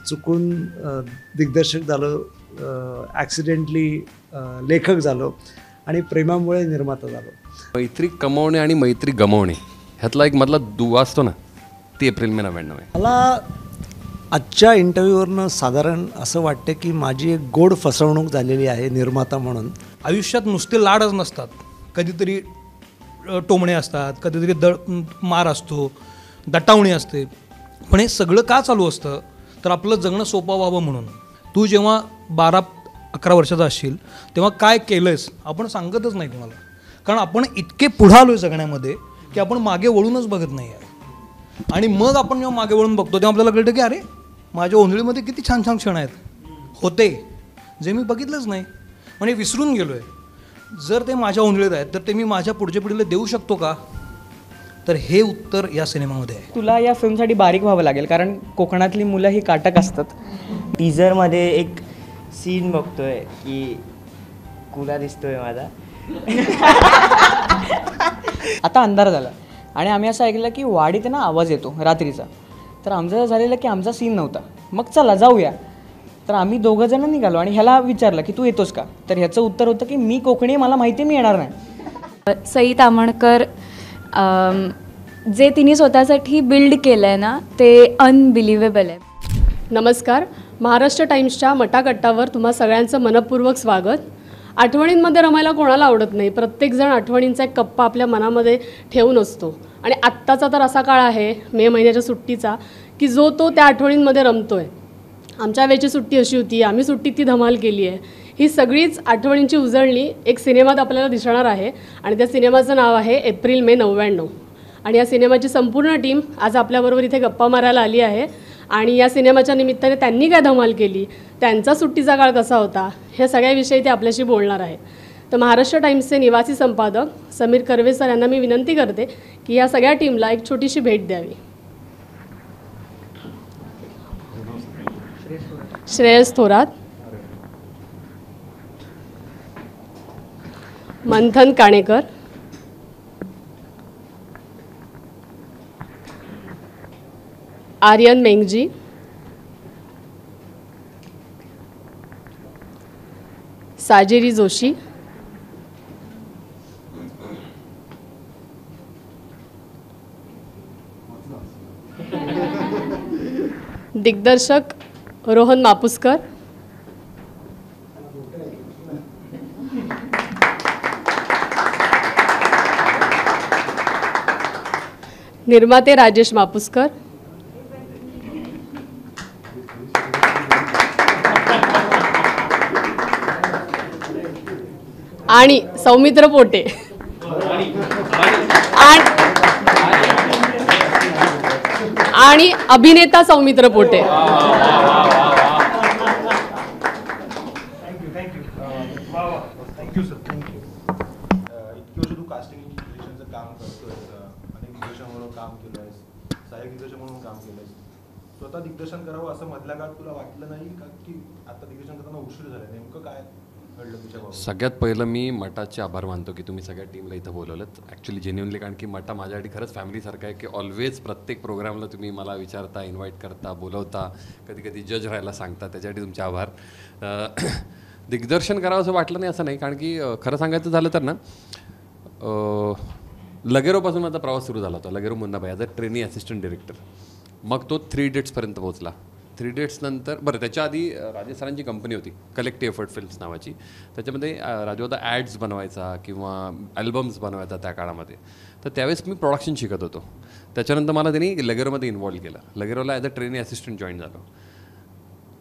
चुकून दिग्दर्शक झालो, ॲक्सिडेंटली लेखक झालो आणि प्रेमामुळे निर्माता झालो. मैत्री कमवणे आणि मैत्री गमावणे ह्यातला एक मधला दुवा असतो ना, ती एप्रिल मे 99 आहे. मला आजच्या इंटरव्ह्यूवरनं साधारण असं वाटतं की माझी एक गोड फसवणूक झालेली आहे निर्माता म्हणून. आयुष्यात नुसते लाडच नसतात, कधीतरी टोमणे असतात, कधीतरी मार असतो, दटावणी असते. पण हे सगळं का चालू असतं तर आपलं जगणं सोपं व्हावं म्हणून. तू जेव्हा 12-11 वर्षाचा असशील तेव्हा काय केलं आहेस आपण सांगतच नाही तुम्हाला, कारण आपण इतके पुढं आलो आहे जगण्यामध्ये की आपण मागे वळूनच बघत नाही आहे. आणि मग आपण जेव्हा मागे वळून बघतो तेव्हा आपल्याला कळतं की अरे माझ्या ओंजळीमध्ये किती छान छान क्षण आहेत होते जे मी बघितलंच नाही, म्हणजे विसरून गेलो आहे. जर ते माझ्या ओंजळीत आहेत तर ते मी माझ्या पुढच्या पिढीला देऊ शकतो का, तर हे उत्तर या सिनेमामध्ये आहे. तुला या फिल्मसाठी बारीक व्हावं लागेल, कारण कोकणातली मुलं ही काटक असतात. टीजरमध्ये एक सीन बघतोय की कुला दिसतोय माझा. आता अंधार झाला आणि आम्ही असं ऐकलं की वाडीत ना आवाज येतो रात्रीचा. तर आमचं झालेलं की आमचा सीन नव्हता, मग चला जाऊया. तर आम्ही 2 जण निघालो आणि ह्याला विचारलं की तू येतोस का, तर ह्याचं उत्तर होतं की मी कोकणी, मला माहिती आहे मी येणार नाही. सई तामणकर जे तिने स्वतःसाठी बिल्ड केलं आहे ना ते अनबिलिव्हेबल आहे. नमस्कार, महाराष्ट्र टाइम्सच्या मटाकट्टावर तुम्हा सगळ्यांचं मनपूर्वक स्वागत. आठवणींमध्ये रमायला कोणाला आवडत नाही, प्रत्येकजण आठवणींचा एक कप्पा आपल्या मनामध्ये ठेवून असतो. आणि आत्ताचा तर असा काळ आहे मे महिन्याच्या सुट्टीचा की जो तो त्या आठवणींमध्ये रमतो आहे. आमच्या वेळची सुट्टी अशी होती, आम्ही सुट्टीत ती धमाल केली आहे. ही सगळीच आठवणींची उजळणी एक सिनेमात आपल्याला दिसणार आहे आणि त्या सिनेमाचं नाव आहे एप्रिल मे 99. आणि या सिनेमाची संपूर्ण टीम आज आपल्याबरोबर इथे गप्पा मारायला आली आहे. आणि या सिनेमाच्या निमित्ताने त्यांनी काय धमाल केली, त्यांचा सुट्टीचा काळ कसा होता, ह्या सगळ्याविषयी ते आपल्याशी बोलणार आहे. तर महाराष्ट्र टाइम्सचे निवासी संपादक समीर कर्वे सर यांना मी विनंती करते की या सगळ्या टीमला एक छोटीशी भेट द्यावी. श्रेयस थोरात, मंथन काणेकर, आर्यन मेंगजी, साजेरी जोशी, दिग्दर्शक रोहन मापुसकर, निर्माते राजेश मापुसकर, आणि सौमित्र पोटे आणि अभिनेता Soumitra Pote. Thank you sir, thank you. इतकी वर्ष तू कास्टिंग डिरेक्शनचं काम करतोय, अनेक दिग्दर्शकांबरोबर काम केलं आहेस, सहाय्यक दिग्दर्शक म्हणून काम केलं आहेस. स्वतः दिग्दर्शन करावं असं मधल्या काळात तुला वाटलं नाही का की आता दिग्दर्शन करताना उशीर झाला, नेमकं काय घडलं तुझ्या बाबतीत? सगळ्यात पहिलं मी मटाचे आभार मानतो की तुम्ही सगळ्या टीमला इथं बोलवलं. ॲक्च्युली जेन्युनली, कारण की मटा माझ्यासाठी खरंच फॅमिलीसारखं आहे की ऑलवेज प्रत्येक प्रोग्रामला तुम्ही मला विचारता, इन्व्हाइट करता, बोलवता, कधी कधी जज राहायला सांगता, त्याच्यासाठी तुमचे आभार. दिग्दर्शन करावं असं वाटलं नाही असं नाही, कारण की खरं सांगायचं झालं तर ना लगेरोपासून माझा प्रवास सुरू झाला होता. Lage Raho Munna Bhai as a trainee assistant director. मग तो 3 डेट्सपर्यंत पोहोचला. 3 डेट्स नंतर बरं, त्याच्या आधी राजेश सरांची कंपनी होती कलेक्टिव्ह एफर्ट फिल्म्स नावाची. त्याच्यामध्ये राजू होता ॲड्स बनवायचा किंवा अल्बम्स बनवायचा त्या काळामध्ये. तर त्यावेळेस मी प्रोडक्शन शिकत होतो. त्याच्यानंतर मला त्यांनी लगेरोमध्ये इन्व्हॉल्व केलं. लगेरोला as a trainee assistant join झालो.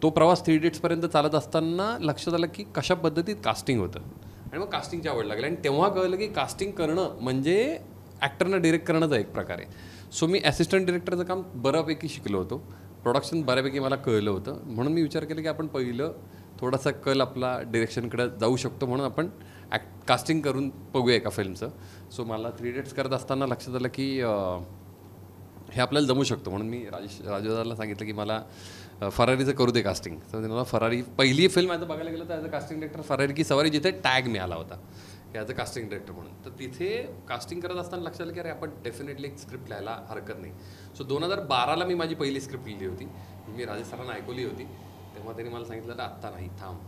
तो प्रवास 3 डेट्सपर्यंत चालत असताना लक्षात आलं की कशा पद्धतीत कास्टिंग होतं आणि मग कास्टिंगची आवड लागली. आणि तेव्हा कळलं की कास्टिंग करणं म्हणजे ॲक्टरना डिरेक्ट करणंच एक प्रकारे. सो मी ॲसिस्टंट डिरेक्टरचं काम बऱ्यापैकी शिकलो होतो. प्रोडक्शन बऱ्यापैकी मला कळलं होतं. म्हणून मी विचार केला की आपण पहिलं थोडासा कल आपला डिरेक्शनकडे जाऊ शकतो, म्हणून आपण कास्टिंग करून बघूया एका फिल्मचं. सो मला 3 डेट्स करत असताना लक्षात आलं की हे आपल्याला जमू शकतं. म्हणून मी राजूदादाला सांगितलं की मला फरारीचं करू दे कास्टिंग. तर मला फरारी पहिली फिल्म ॲज बघायला गेलं तर ॲज अ कास्टिंग डिरेक्टर फरारी की सवारी, जिथे टॅग मिळाला होता ॲज अ कास्टिंग डिरेक्टर म्हणून. तर तिथे कास्टिंग करत असताना लक्षात आलं की अरे आपण डेफिनेटली एक स्क्रिप्ट लिहायला हरकत नाही. सो 2012ला मी माझी पहिली स्क्रिप्ट लिहिली होती. मी राजेश सरांना ऐकवली होती. तेव्हा त्यांनी मला सांगितलं आत्ता नाही, थांब,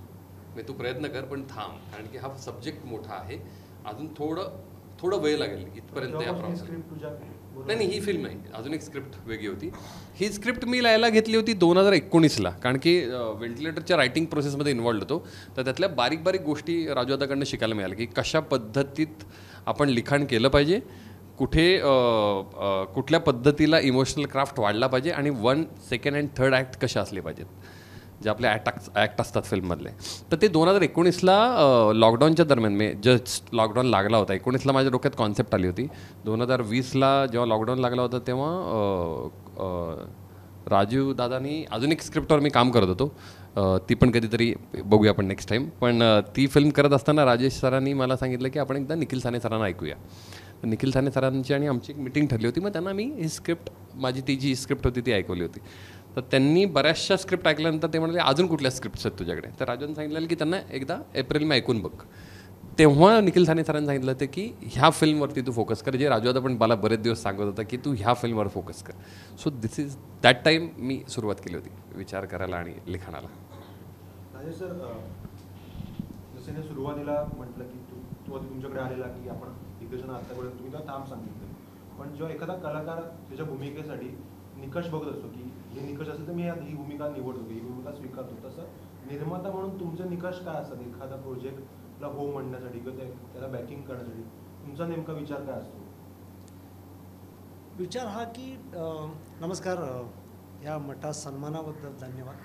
मी तू प्रयत्न कर पण थांब, कारण की हा सब्जेक्ट मोठा आहे, अजून थोडं वेळ लागेल इथपर्यंत या प्रॉब्लेम. नाही, ही फिल्म नाही, अजून एक स्क्रिप्ट वेगळी होती. ही स्क्रिप्ट मी लिहायला घेतली होती 2019ला, कारण की व्हेंटिलेटरच्या रायटिंग प्रोसेसमध्ये इन्व्हॉल्ड होतो. तर त्यातल्या बारीक बारीक गोष्टी राजूदाकडनं शिकायला मिळाल्या की कशा पद्धतीत आपण लिखाण केलं पाहिजे, कुठल्या पद्धतीला इमोशनल क्राफ्ट वाढला पाहिजे आणि 1, 2 आणि 3 ॲक्ट कशा असले पाहिजेत, जे आपले ॲक्ट असतात फिल्ममधले. तर ते 2019ला लॉकडाऊनच्या दरम्यान, मी जस्ट लॉकडाऊन लागला होता, 19ला माझ्या डोक्यात कॉन्सेप्ट आली होती. 2020ला जेव्हा लॉकडाऊन लागला होता तेव्हा राजीव दादानी अजून एक स्क्रिप्टवर मी काम करत होतो, ती पण कधीतरी बघूया आपण नेक्स्ट टाईम. पण ती फिल्म करत असताना राजेश सरांनी मला सांगितलं की आपण एकदा निखिल साने सरांना ऐकूया. निखिल साने सरांची आणि आमची एक मिटिंग ठरली होती. मग त्यांना मी ही स्क्रिप्ट, माझी ती जी स्क्रिप्ट होती ती ऐकवली होती. तर त्यांनी बऱ्याचशा स्क्रिप्ट ऐकल्यानंतर ते म्हणाले अजून कुठल्या स्क्रिप्ट्स आहेत तुझ्याकडे. तर राजूने सांगितलेलं की त्यांना एकदा एप्रिलमध्ये ऐकून बघ. तेव्हा निखिल साने सरांनी सांगितलं होतं की ह्या फिल्मवरती तू फोकस कर, जे राजू आता पण मला बरेच दिवस सांगत होता की तू ह्या फिल्मवर फोकस कर. So this is that time मी सुरुवात केली होती विचार करायला आणि लिखाणाला. राजेश सर, जसं सुरुवातीला म्हटलं की तुमच्याकडे आलेला की आपण दिग्दर्शन आतापर्यंत तुम्ही तेव्हा थांब सांगितलं, पण जेव्हा एखादा कलाकार त्याच्या भूमिकेसाठी निकष बघत असतो की हे निकष असेल तर मी ही भूमिका निवडतो, ही भूमिका स्वीकारतो, तसं निर्माता म्हणून तुमचे निकष काय असतात एखादा प्रोजेक्टला हो म्हणण्यासाठी किंवा त्याला बॅकिंग करण्यासाठी तुमचा नेमका विचार काय असतो? विचार हा की नमस्कार, या मोठ्या सन्मानाबद्दल धन्यवाद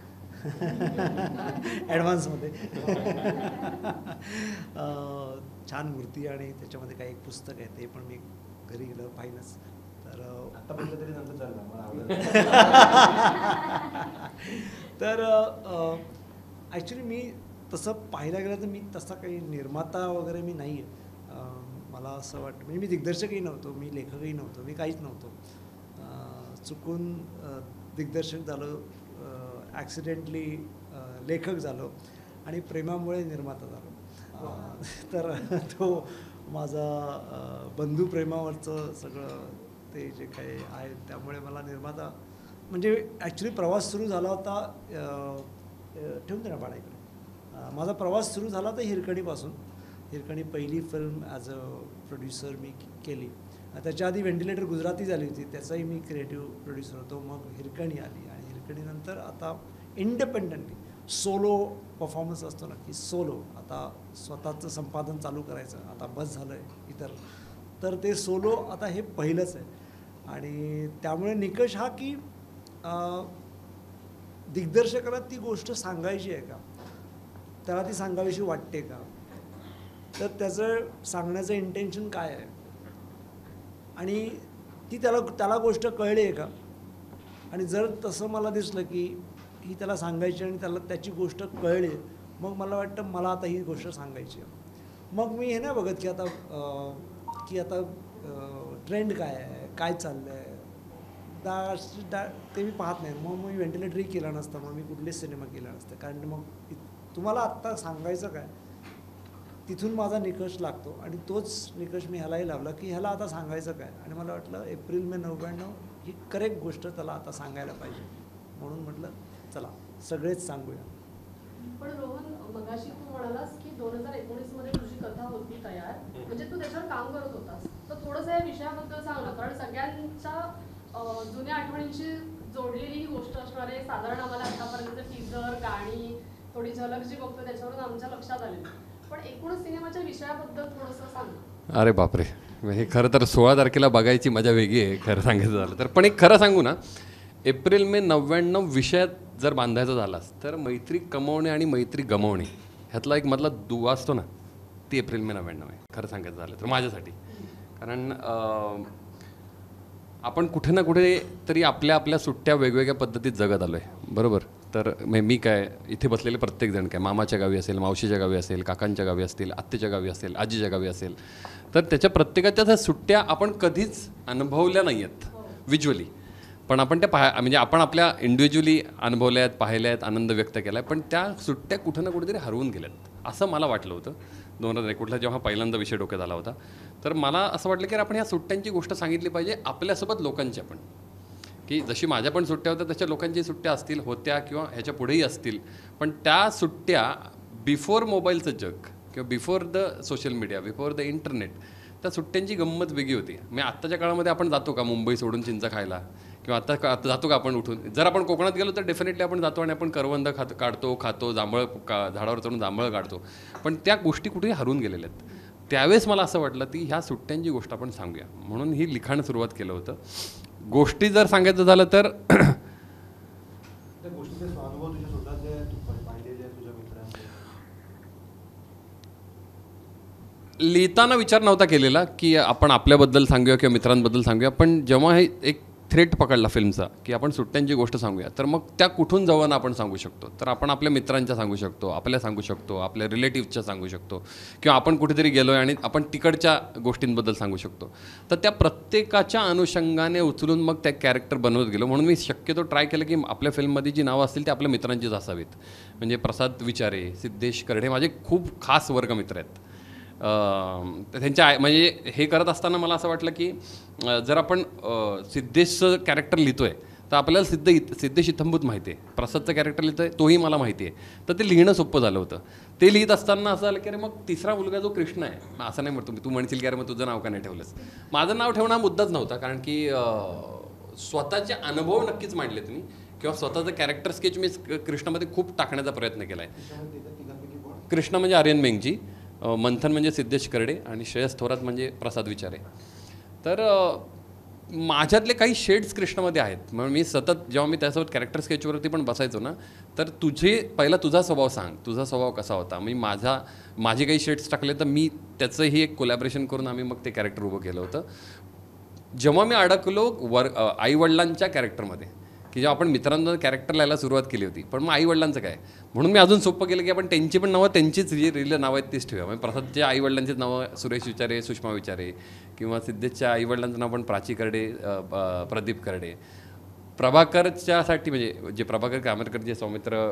ॲडव्हान्समध्ये. छान मूर्ती आणि त्याच्यामध्ये काही एक पुस्तक आहे, ते पण मी घरी गेलं पाहिलंच. तर आतापर्यंत तरी नंतर चाललं मला आवडलं. तर ॲक्च्युली मी तसं पाहायला गेलं तर मी तसा काही निर्माता वगैरे मी नाही आहे. मला असं वाटतं, म्हणजे मी दिग्दर्शकही नव्हतो, मी लेखकही नव्हतो, मी काहीच नव्हतो. चुकून दिग्दर्शक झालो, ॲक्सिडेंटली लेखक झालो आणि प्रेमामुळे निर्माता झालो. तर तो माझा बंधू प्रेमावरचं सगळं ते जे काही आहे, त्यामुळे मला निर्माता म्हणजे ॲक्च्युली प्रवास सुरू झाला होता, ठेवून दे ना बाळा इकडे. माझा प्रवास सुरू झाला होता हिरकणीपासून. हिरकणी पहिली फिल्म ॲज अ प्रोड्युसर मी केली. त्याच्या आधी व्हेंटिलेटर गुजराती झाली होती, त्याचाही मी क्रिएटिव्ह प्रोड्युसर होतो. मग हिरकणी आली आणि हिरकणीनंतर आता इंडिपेंडंटली सोलो परफॉर्मन्स असतो ना, की सोलो आता स्वतःचं संपादन चालू करायचं, आता बस झालं आहे इतर. तर ते सोलो आता हे पहिलंच आहे. आणि त्यामुळे निकष हा की दिग्दर्शकाला ती गोष्ट सांगायची आहे का, त्याला ती सांगावीशी वाटते का, तर त्याचं सांगण्याचं इंटेन्शन काय आहे आणि ती त्याला गोष्ट कळली आहे का. आणि जर तसं मला दिसलं की ही त्याला सांगायची आणि त्याला त्याची गोष्ट कळली, मग मला वाटतं मला आता ही गोष्ट सांगायची आहे. मग मी हे नाही बघत की आता ट्रेंड काय आहे, काय चाललं आहे, ते मी पाहत नाही. मग मी व्हेंटिलेटरही केला नसतं, मग मी कुठलेच सिनेमा केला नसतं. कारण मग तुम्हाला आत्ता सांगायचं काय, तिथून माझा निकष लागतो आणि तोच निकष मी ह्यालाही लावला की ह्याला आता सांगायचं काय. आणि मला वाटलं एप्रिल मे 99 ही करेक्ट गोष्ट त्याला आता सांगायला पाहिजे, म्हणून म्हटलं चला सगळेच सांगूया. पण रोहन, मगाशी तू म्हणालास की 2019 मध्ये तुझी कथा होती तयार, म्हणजे तू त्याच्यावर काम करत होतास. तर थोडंसं या विषयाबद्दल सांग ना, कारण सगळ्यांच्या जुन्या आठवणींची जोडलेली ही गोष्ट असणार आहे. साधारण आम्हाला आतापर्यंत टीजर, गाणी, थोडी झलक जी बघतो त्याच्यावरून आमच्या लक्षात आलेली. पण एकूणच सिनेमाच्या विषयाबद्दल थोडंसं सांग. अरे बापरे, हे खरं तर 16 तारखेला बघायची मजा वेगळी आहे खरं सांगायचं झालं तर. पण एक खरं सांगू ना, एप्रिल मे 99 विषयात जर बांधायचा झालास तर मैत्री कमवणे आणि मैत्री गमावणे ह्यातला एक मधला दुवा असतो ना, ती एप्रिल मे 99 आहे खरं सांगायचं झालं तर माझ्यासाठी. कारण आपण कुठे ना कुठे तरी आपल्या सुट्ट्या वेगवेगळ्या पद्धतीत जगत आलो आहे, बरोबर. तर मी काय, इथे बसलेले प्रत्येकजण काय, मामाच्या गावी असेल, मावशीच्या गावी असेल, काकांच्या गावी असतील, आत्तेच्या गावी असेल, आजीच्या गावी असेल, तर त्याच्या प्रत्येकाच्या त्या सुट्ट्या आपण कधीच अनुभवल्या नाही आहेत व्हिज्युअली. पण आपण त्या म्हणजे आपण आपल्या इंडिव्हिज्युअली अनुभवल्या आहेत, पाहिल्या आहेत, आनंद व्यक्त केला आहे, पण त्या सुट्ट्या कुठं ना कुठेतरी हरवून गेल्यात असं मला वाटलं होतं. 2001 कुठला जेव्हा पहिल्यांदा विषय डोक्यात आला होता. तर मला असं वाटलं की आपण ह्या सुट्ट्यांची गोष्ट सांगितली पाहिजे आपल्यासोबत लोकांच्या पण, की जशी माझ्या पण सुट्ट्या होत्या तशा लोकांची सुट्ट्या असतील, होत्या किंवा ह्याच्या पुढेही असतील, पण त्या सुट्ट्या बिफोर मोबाईलचं जग किंवा before the social media, before the internet, त्या सुट्ट्यांची गंमत वेगळी होती. म्हणजे आत्ताच्या काळामध्ये आपण जातो का मुंबई सोडून चिंचा खायला, किंवा आता जातो का आपण उठून, जर आपण कोकणात गेलो तर डेफिनेटली आपण जातो आणि आपण करवंद खातो, जांभळ झाडावर चढून जांभळं काढतो, पण त्या गोष्टी कुठेही हरून गेलेल्या आहेत. त्यावेळेस मला असं वाटलं की ह्या सुट्ट्यांची गोष्ट आपण सांगूया, म्हणून ही लिखाण सुरुवात केलं होतं. गोष्टी जर सांगायचं झालं तर त्या गोष्टीचे अनुभव तुझे स्वतःचे पाहिलेले तुझ्या मित्रांचे? लिहिताना विचार नव्हता केलेला की आपण आपल्याबद्दल सांगूया किंवा मित्रांबद्दल सांगूया, पण जेव्हा हे एक थ्रेट पकडला फिल्मचा की आपण सुट्ट्यांची गोष्ट सांगूया, तर मग त्या कुठून जाऊन आपण सांगू शकतो. तर आपण आपल्या मित्रांच्या सांगू शकतो, आपल्या सांगू शकतो, आपल्या रिलेटिव्हच्या सांगू शकतो, किंवा आपण कुठेतरी गेलो आहे आणि आपण तिकडच्या गोष्टींबद्दल सांगू शकतो. तर त्या प्रत्येकाच्या अनुषंगाने उचलून मग त्या कॅरेक्टर बनवत गेलो. म्हणून मी शक्यतो ट्राय केलं की आपल्या फिल्ममध्ये जी नावं असतील ते आपल्या मित्रांचीच असावीत. म्हणजे प्रसाद विचारे, सिद्धेश करडे माझे खूप खास वर्गमित्र आहेत. त्यांच्या म्हणजे हे करत असताना मला असं वाटलं की जर आपण सिद्धेशचं कॅरेक्टर लिहितो आहे तर आपल्याला सिद्धेश इत्थंभूत माहिती आहे, प्रसादचं कॅरेक्टर लिहितो आहे तोही मला माहिती आहे, तर ते लिहिणं सोपं झालं होतं. ते लिहित असताना असं झालं की अरे मग तिसरा मुलगा जो कृष्ण आहे, असं नाही म्हणतो मी, तू म्हणशील की अरे मग तुझं नाव का नाही ठेवलंस. माझं नाव ठेवणं हा मुद्दाच नव्हता, कारण की स्वतःचे अनुभव नक्कीच मांडलेत मी, किंवा स्वतःचं कॅरेक्टर स्केच मी कृष्णामध्ये खूप टाकण्याचा प्रयत्न केला आहे. कृष्ण म्हणजे आर्यन मेंगजी, मंथन म्हणजे सिद्धेश करडे आणि श्रेयस थोरात म्हणजे प्रसाद विचारे. तर माझ्यातले काही शेड्स कृष्णामध्ये आहेत. म्हणून मी सतत जेव्हा मी त्यासोबत कॅरेक्टर स्केचवरती पण बसायचो ना, तर पहिला तुझा स्वभाव सांग, तुझा स्वभाव कसा होता. मी माझे काही शेड्स टाकले तर मी त्याचंही एक कोलॅबरेशन करून आम्ही मग ते कॅरेक्टर उभं केलं होतं. जेव्हा मी अडकलो आईवडिलांच्या कॅरेक्टरमध्ये, की जेव्हा आपण मित्रांना कॅरेक्टर लिहायला सुरुवात केली होती, पण मग आईवडिलांचं काय, म्हणून मी अजून सोपं केलं की आपण त्यांची पण नावं, त्यांचीच जी रिल नावं आहेत तीच ठेवूया. म्हणजे प्रसादच्या आईवडिलांचीच नावं सुरेश विचारे, सुषमा विचारे, किंवा सिद्धेशच्या आईवडिलांचं नाव पण प्राची करडे, प्रदीप करडे. प्रभाकरच्यासाठी म्हणजे जे प्रभाकर कामेरकर जे सौमित्र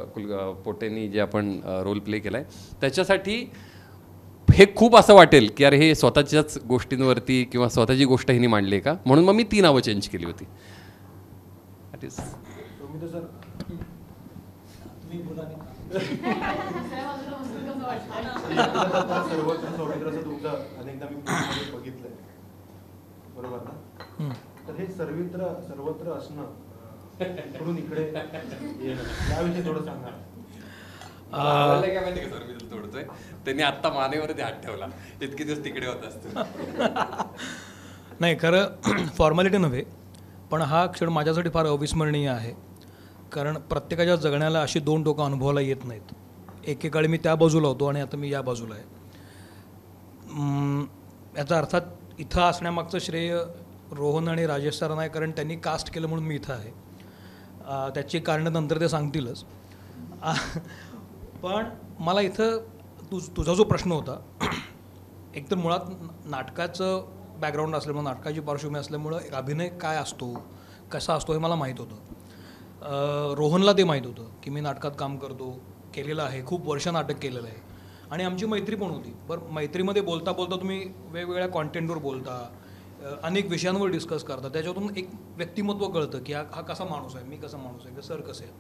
पोटेंनी जे आपण रोल प्ले केला आहे त्याच्यासाठी हे खूप असं वाटेल की अरे हे स्वतःच्याच गोष्टींवरती किंवा स्वतःची गोष्ट हिने मांडली आहे का, म्हणून मग मी ती नावं चेंज केली होती. सर सर्वत्र सौमित्राचं तुमचं अनेकदा मी पुण्यामध्ये बघितलंय, बरोबर ना? तर हे सर्वत्र असणं इकडून इकडे येणं, याविषयी थोडं सांगा. तोडतोय त्यांनी आत्ता मानेवरती हात ठेवला, इतके दिवस तिकडे होत असतो. नाही, खरं फॉर्मॅलिटी नव्हे, पण हा क्षण माझ्यासाठी फार अविस्मरणीय आहे. कारण प्रत्येकाच्या जगण्याला अशी दोन टोकं अनुभवाला येत नाहीत. एकेकाळी मी त्या बाजूला होतो आणि आता मी या बाजूला आहे. याचा अर्थात इथं असण्यामागचं श्रेय रोहन आणि राजेश सरांना आहे, कारण त्यांनी कास्ट केलं म्हणून मी इथं आहे. त्याची कारणं नंतर ते सांगतीलच. पण मला इथं तुझा जो प्रश्न होता, एकतर मुळात नाटकाचं बॅकग्राऊंड असल्यामुळं, नाटकाची पार्श्वभूमी असल्यामुळं एक अभिनय काय असतो, कसा असतो हे मला माहीत होतं. रोहनला ते माहीत होतं की मी नाटकात काम केलेलं आहे, खूप वर्ष नाटक केलेलं आहे आणि आमची मैत्री पण होती. बरं, मैत्रीमध्ये बोलता बोलता तुम्ही वेगवेगळ्या कॉन्टेंटवर बोलता, अनेक विषयांवर डिस्कस करता, त्याच्यातून एक व्यक्तिमत्व कळतं की हा कसा माणूस आहे, मी कसा माणूस आहे, सर कसे आहेत.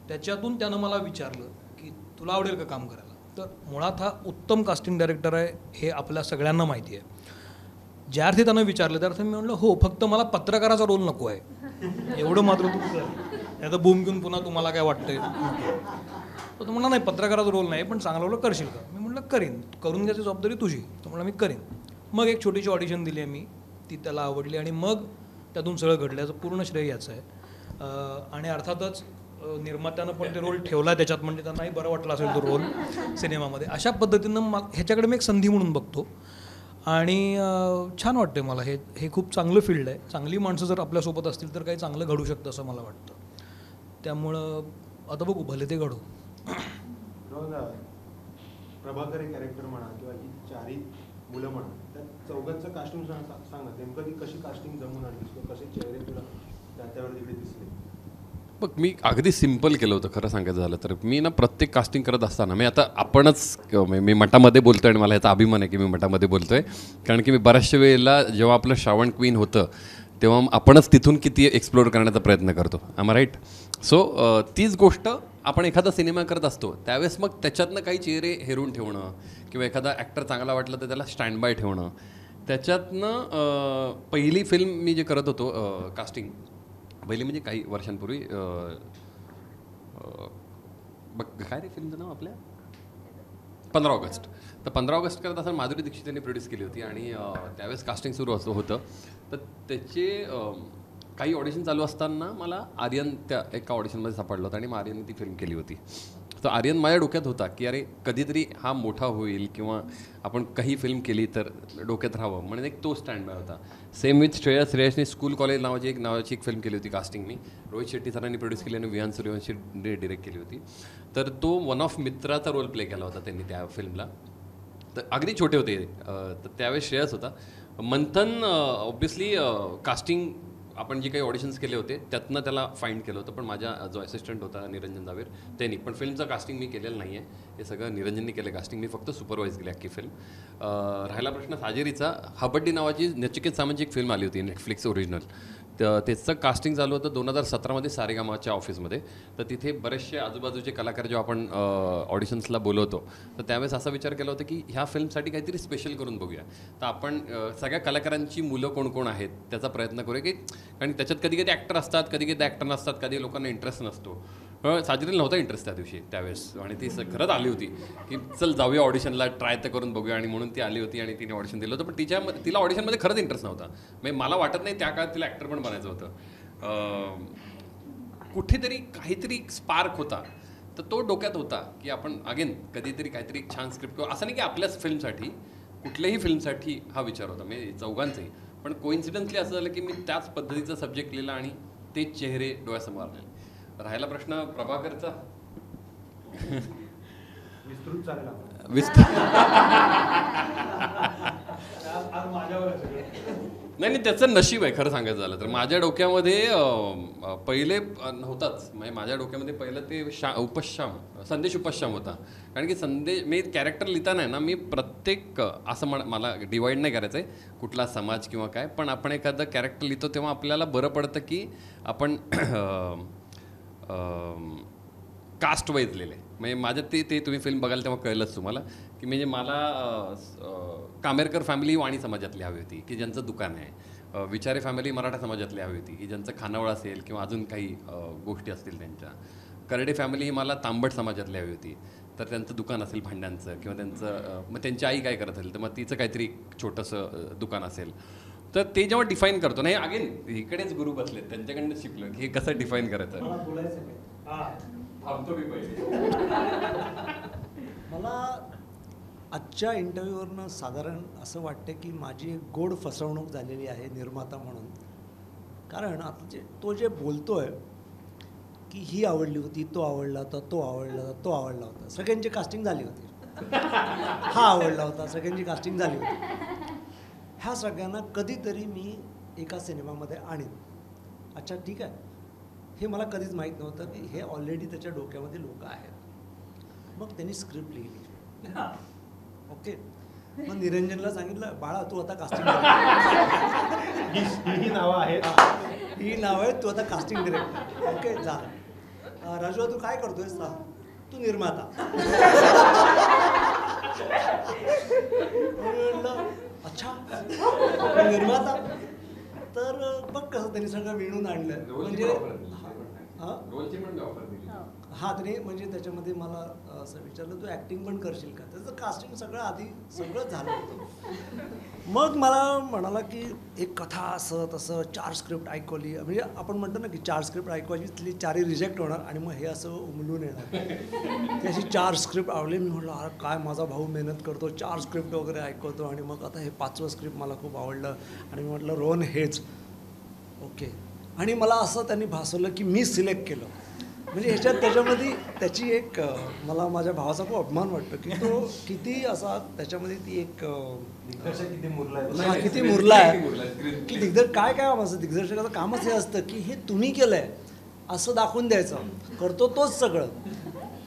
त्याच्यातून त्यानं मला विचारलं की तुला आवडेल का काम करायला. तर मुळात हा उत्तम कास्टिंग डायरेक्टर आहे हे आपल्या सगळ्यांना माहिती आहे. ज्या अर्थी त्यानं विचारलं त्या अर्थी मी म्हटलं हो, फक्त मला पत्रकाराचा रोल नको आहे, एवढं मात्र तू कर. त्याचं बूम घेऊन पुन्हा तुम्हाला काय वाटतंय. तर तो म्हणला नाही, पत्रकाराचा रोल नाही, पण चांगला रोल करशील का. मी म्हटलं करीन, करून घ्यायची जबाबदारी तुझी. तो म्हणला मी करीन. मग एक छोटीशी ऑडिशन दिली आहे मी, ती त्याला आवडली आणि मग त्यातून सगळं घडलं. याचं पूर्ण श्रेय याचं आहे. आणि अर्थातच निर्मात्यानं पण ते रोल ठेवला त्याच्यात, म्हणजे त्यांनाही बरं वाटलं असेल तो रोल सिनेमामध्ये. अशा पद्धतीनं ह्याच्याकडे मी एक संधी म्हणून बघतो आणि छान वाटते मला. हे खूप चांगलं फील्ड आहे. चांगली माणसं जर आपल्यासोबत असतील तर काही चांगलं घडू शकतं असं मला वाटतं. त्यामुळं आता बघू, भले ते घडू. प्रभाकर हे कॅरेक्टर म्हणा किंवा ही चारही मुलं म्हणा, त्या चौघांचं कास्टिंग सांगा नेमकं, ती कशी कास्टिंग जमून आणलीस, कसे चेहरे तुला त्यावर तिकडे दिसले. बघ मी अगदी सिम्पल केलं होतं खरं सांगायचं झालं तर. मी ना प्रत्येक कास्टिंग करत असताना मी आता आपणच मी मठामध्ये बोलतोय आणि मला याचा अभिमान आहे की मी मठामध्ये बोलतोय, कारण की मी बऱ्याचशा वेळेला जेव्हा आपलं श्रावण क्वीन होतं तेव्हा आपणच तिथून किती एक्सप्लोर करण्याचा प्रयत्न करतो. आम राईट? सो तीच गोष्ट आपण एखादा सिनेमा करत असतो त्यावेळेस मग त्याच्यातनं काही चेहरे हेरून ठेवणं किंवा एखादा ॲक्टर चांगला वाटलं तर त्याला स्टँड बाय ठेवणं, त्याच्यातनं पहिली फिल्म मी जे करत होतो कास्टिंग, पहिली म्हणजे काही वर्षांपूर्वी बघ काय रे फिल्मचं नाव आपल्या 15 ऑगस्ट. तर 15 ऑगस्ट करत असताना माधुरी दीक्षित यांनी प्रोड्यूस केली होती आणि त्यावेळेस कास्टिंग सुरू होतं. तर त्याचे काही ऑडिशन चालू असताना मला आर्यन त्या एका ऑडिशनमध्ये सापडलं होतं आणि मग आर्यनने ती फिल्म केली होती. तर आर्यन माझ्या डोक्यात होता की अरे कधीतरी हा मोठा होईल किंवा आपण काही फिल्म केली तर डोक्यात राहावं म्हणून एक तो स्टँड बाय होता. सेम विथ श्रेयसने स्कूल कॉलेज नावाची एक फिल्म केली होती कास्टिंग मी. रोहित शेट्टी सरांनी प्रोड्यूस केली आणि विहान सूर्यवंशी डिरेक्ट केली होती. तर तो वन ऑफ मित्राचा रोल प्ले केला होता त्यांनी त्या फिल्मला. तर अगदी छोटे होते. तर त्यावेळेस श्रेयस होता. मंथन ऑब्विसली कास्टिंग आपण जे काही ऑडिशन्स केले होते त्यातनं त्याला फाईंड केलं होतं, पण माझा जो असिस्टंट होता निरंजन जावेर त्यांनी. पण फिल्मचं कास्टिंग मी केलेलं नाही आहे, हे सगळं निरंजननी केलं कास्टिंग. मी फक्त सुपरवाईज केली अख्खी फिल्म. राहिला प्रश्न साजेरीचा, हबड्डी नावाची नचिकेत सामंतची एक फिल्म आली होती नेटफ्लिक्स ओरिजिनल. तर त्याचं कास्टिंग झालं होतं 2017मध्ये सारेगामाच्या ऑफिसमध्ये. तर तिथे बरेचसे आजूबाजूचे कलाकार जेव्हा आपण ऑडिशन्सला बोलवतो तर त्यावेळेस असा विचार केला होता की ह्या फिल्मसाठी काहीतरी स्पेशल करून बघूया. तर आपण सगळ्या कलाकारांची मुलं कोण कोण आहेत त्याचा प्रयत्न करूया की, कारण त्याच्यात कधी कधी ॲक्टर असतात, कधी कधी ॲक्टर नसतात, कधी लोकांना इंटरेस्ट नसतो. साजरीला नव्हता इंटरेस्ट त्या दिवशी त्यावेळेस आणि ती खरंच आली होती की चल जाऊया ऑडिशनला, ट्राय तर करून बघूया. आणि म्हणून ती आली होती आणि तिने ऑडिशन दिलं होतं. पण तिला ऑडिशनमध्ये खरंच इंटरेस्ट नव्हता. म्हणजे मला वाटत नाही त्या काळात तिला ॲक्टर पण बनायचं होतं. कुठेतरी काहीतरी स्पार्क होता. तर तो डोक्यात होता की आपण अगेन कधीतरी काहीतरी छान स्क्रिप्ट किंवा असं नाही की आपल्याच फिल्मसाठी, कुठल्याही फिल्मसाठी हा विचार होता म्हणजे चौघांचाही. पण कोइन्सिडन्सली असं झालं की मी त्याच पद्धतीचा सब्जेक्ट लिहिला आणि ते चेहरे डोळ्यासमोर आले. राहिला प्रश्न प्रभाकरचा, विस्तृत चालेल नाही त्याचं नशीब आहे खरं सांगायचं झालं तर. माझ्या डोक्यामध्ये पहिले नव्हताच. म्हणजे माझ्या डोक्यामध्ये पहिलं ते संदेश उपश्याम होता. कारण की मी कॅरेक्टर लिहिताना आहे ना, मी प्रत्येक असं मला डिवाईड नाही करायचं आहे कुठला समाज किंवा काय, पण आपण एखादं कॅरेक्टर लिहितो तेव्हा आपल्याला बरं पडतं की आपण कास्ट वाईज लिहिले. म्हणजे माझ्यात ते तुम्ही फिल्म बघाल तेव्हा कळलंच तुम्हाला की म्हणजे मला कामेरकर फॅमिली वाणी समाजातली हवी होती की ज्यांचं दुकान आहे. विचारे फॅमिली मराठा समाजातली हवी होती की ज्यांचं खानावळ असेल किंवा अजून काही गोष्टी असतील त्यांच्या. करडे फॅमिली ही मला तांबट समाजातली हवी होती, तर त्यांचं दुकान असेल भांड्यांचं किंवा त्यांचं, मग त्यांची आई काय करत असेल तर मग तिचं काहीतरी छोटंसं दुकान असेल. तर ते जेव्हा डिफाईन करतो ना, हे अगेन इकडेच गुरु बसलेत त्यांच्याकडनं शिकलो की हे कसं डिफाईन करायचं. मला आजच्या इंटरव्ह्यूवरनं साधारण असं वाटतं की माझी एक गोड फसवणूक झालेली आहे निर्माता म्हणून. कारण आता तो जे बोलतोय की ही आवडली होती, तो आवडला होता, तो आवडला होता, तो आवडला होता, सगळ्यांची कास्टिंग झाली होती. हा आवडला होता, सगळ्यांची कास्टिंग झाली होती. ह्या सगळ्यांना कधीतरी मी एका सिनेमामध्ये आणीन. अच्छा ठीक आहे, हे मला कधीच माहीत नव्हतं की हे ऑलरेडी त्याच्या डोक्यामध्ये लोक आहेत. मग त्यांनी स्क्रिप्ट लिहिली. ओके, मग निरंजनला सांगितलं बाळा तू आता कास्टिंग ही नावं आहेत, ही नाव आहे, तू आता कास्टिंग डिरेक्टर. ओके झालं. राजू तू काय करतोय? तू निर्माता. अच्छा निर्माता, तर बघ कसं त्यांनी सगळं विणून आणलं. म्हणजे हा त्यांनी म्हणजे त्याच्यामध्ये मला असं विचारलं तू ॲक्टिंग पण करशील का? त्याचं कास्टिंग सगळं आधी सगळं झालं होतं. मग मला म्हणाला की एक कथा असं तसं 4 स्क्रिप्ट ऐकवली. म्हणजे आपण म्हणतो ना की 4 स्क्रिप्ट ऐकवायची, तिथली 4ही रिजेक्ट होणार आणि मग हे असं उमलून येणार. त्याची 4 स्क्रिप्ट आवडली. मी म्हटलं अरे काय माझा भाऊ मेहनत करतो, 4 स्क्रिप्ट वगैरे ऐकवतो. आणि मग आता हे 5वं स्क्रिप्ट मला खूप आवडलं आणि मी म्हटलं रोहन हेच. ओके, आणि मला असं त्यांनी भासवलं की मी सिलेक्ट केलं. म्हणजे ह्याच्यात त्याच्यामध्ये त्याची एक मला माझ्या भावाचा खूप अभिमान वाटतो की तो किती असा त्याच्यामध्ये ती एक किती मुरला आहे की काय काम असतं दिग्दर्शकाचं कामच हे असतं की हे तुम्ही केलंय असं दाखवून द्यायचं, करतो तोच सगळं.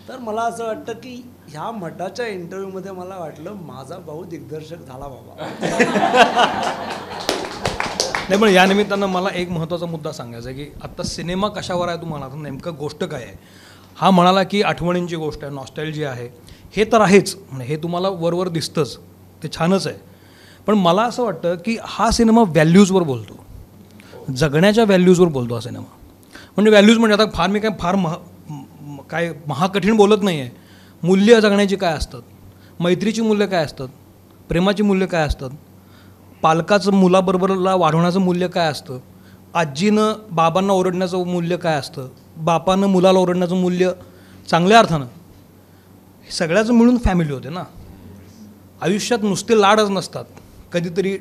तर मला असं वाटतं की ह्या मठाच्या इंटरव्ह्यूमध्ये मला वाटलं माझा भाऊ दिग्दर्शक झाला बाबा. नाही, पण या निमित्तानं मला एक महत्त्वाचा मुद्दा सांगायचा आहे की आत्ता सिनेमा कशावर आहे तुम्हाला, आता नेमकं गोष्ट काय आहे. हा म्हणाला की आठवणींची गोष्ट आहे, नॉस्टॅल्जी आहे, हे तर आहेच, म्हणजे हे तुम्हाला वरवर दिसतंच, ते छानच आहे. पण मला असं वाटतं की हा सिनेमा व्हॅल्यूजवर बोलतो, जगण्याच्या व्हॅल्यूजवर बोलतो हा सिनेमा. म्हणजे व्हॅल्यूज म्हणजे आता फार मी काय महाकठीण बोलत नाही आहे. मूल्य जगण्याची काय असतात, मैत्रीची मूल्य काय असतात, प्रेमाची मूल्य काय असतात, पालकाचं मुलाबरोबरला वाढवण्याचं मूल्य काय असतं, आजीनं बाबांना ओरडण्याचं मूल्य काय असतं, बापानं मुलाला ओरडण्याचं मूल्य चांगल्या अर्थानं, हे सगळ्याचं मिळून फॅमिली होते ना. आयुष्यात नुसते लाडच नसतात, कधीतरी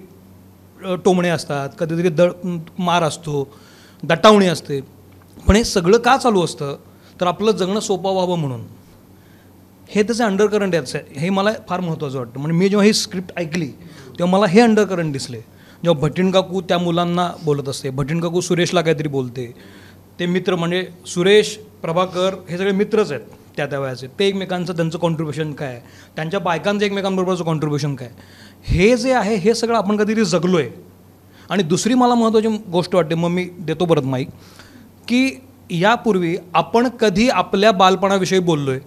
टोमणे असतात, कधीतरी मार असतो, दटावणी असते. पण हे सगळं का चालू असतं तर आपलं जगणं सोपं व्हावं म्हणून. हे त्याचं अंडरकरंट याचं आहे, हे मला फार महत्त्वाचं वाटतं. म्हणजे मी जेव्हा ही स्क्रिप्ट ऐकली तेव्हा मला हे अंडरकरंट दिसले. जेव्हा भटीण काकू त्या मुलांना बोलत असते, भटीण काकू सुरेशला काहीतरी बोलते, ते मित्र म्हणजे सुरेश प्रभाकर हे सगळे मित्रच आहेत त्या वयाचे, ते एकमेकांचं त्यांचं कॉन्ट्रीब्युशन काय आहे, त्यांच्या बायकांचं एकमेकांबरोबरचं कॉन्ट्रीब्युशन काय, हे जे आहे हे सगळं आपण कधीतरी जगलो आहे. आणि दुसरी मला महत्त्वाची गोष्ट वाटते, मग मी देतो परत माईक, की यापूर्वी आपण कधी आपल्या बालपणाविषयी बोललो आहे.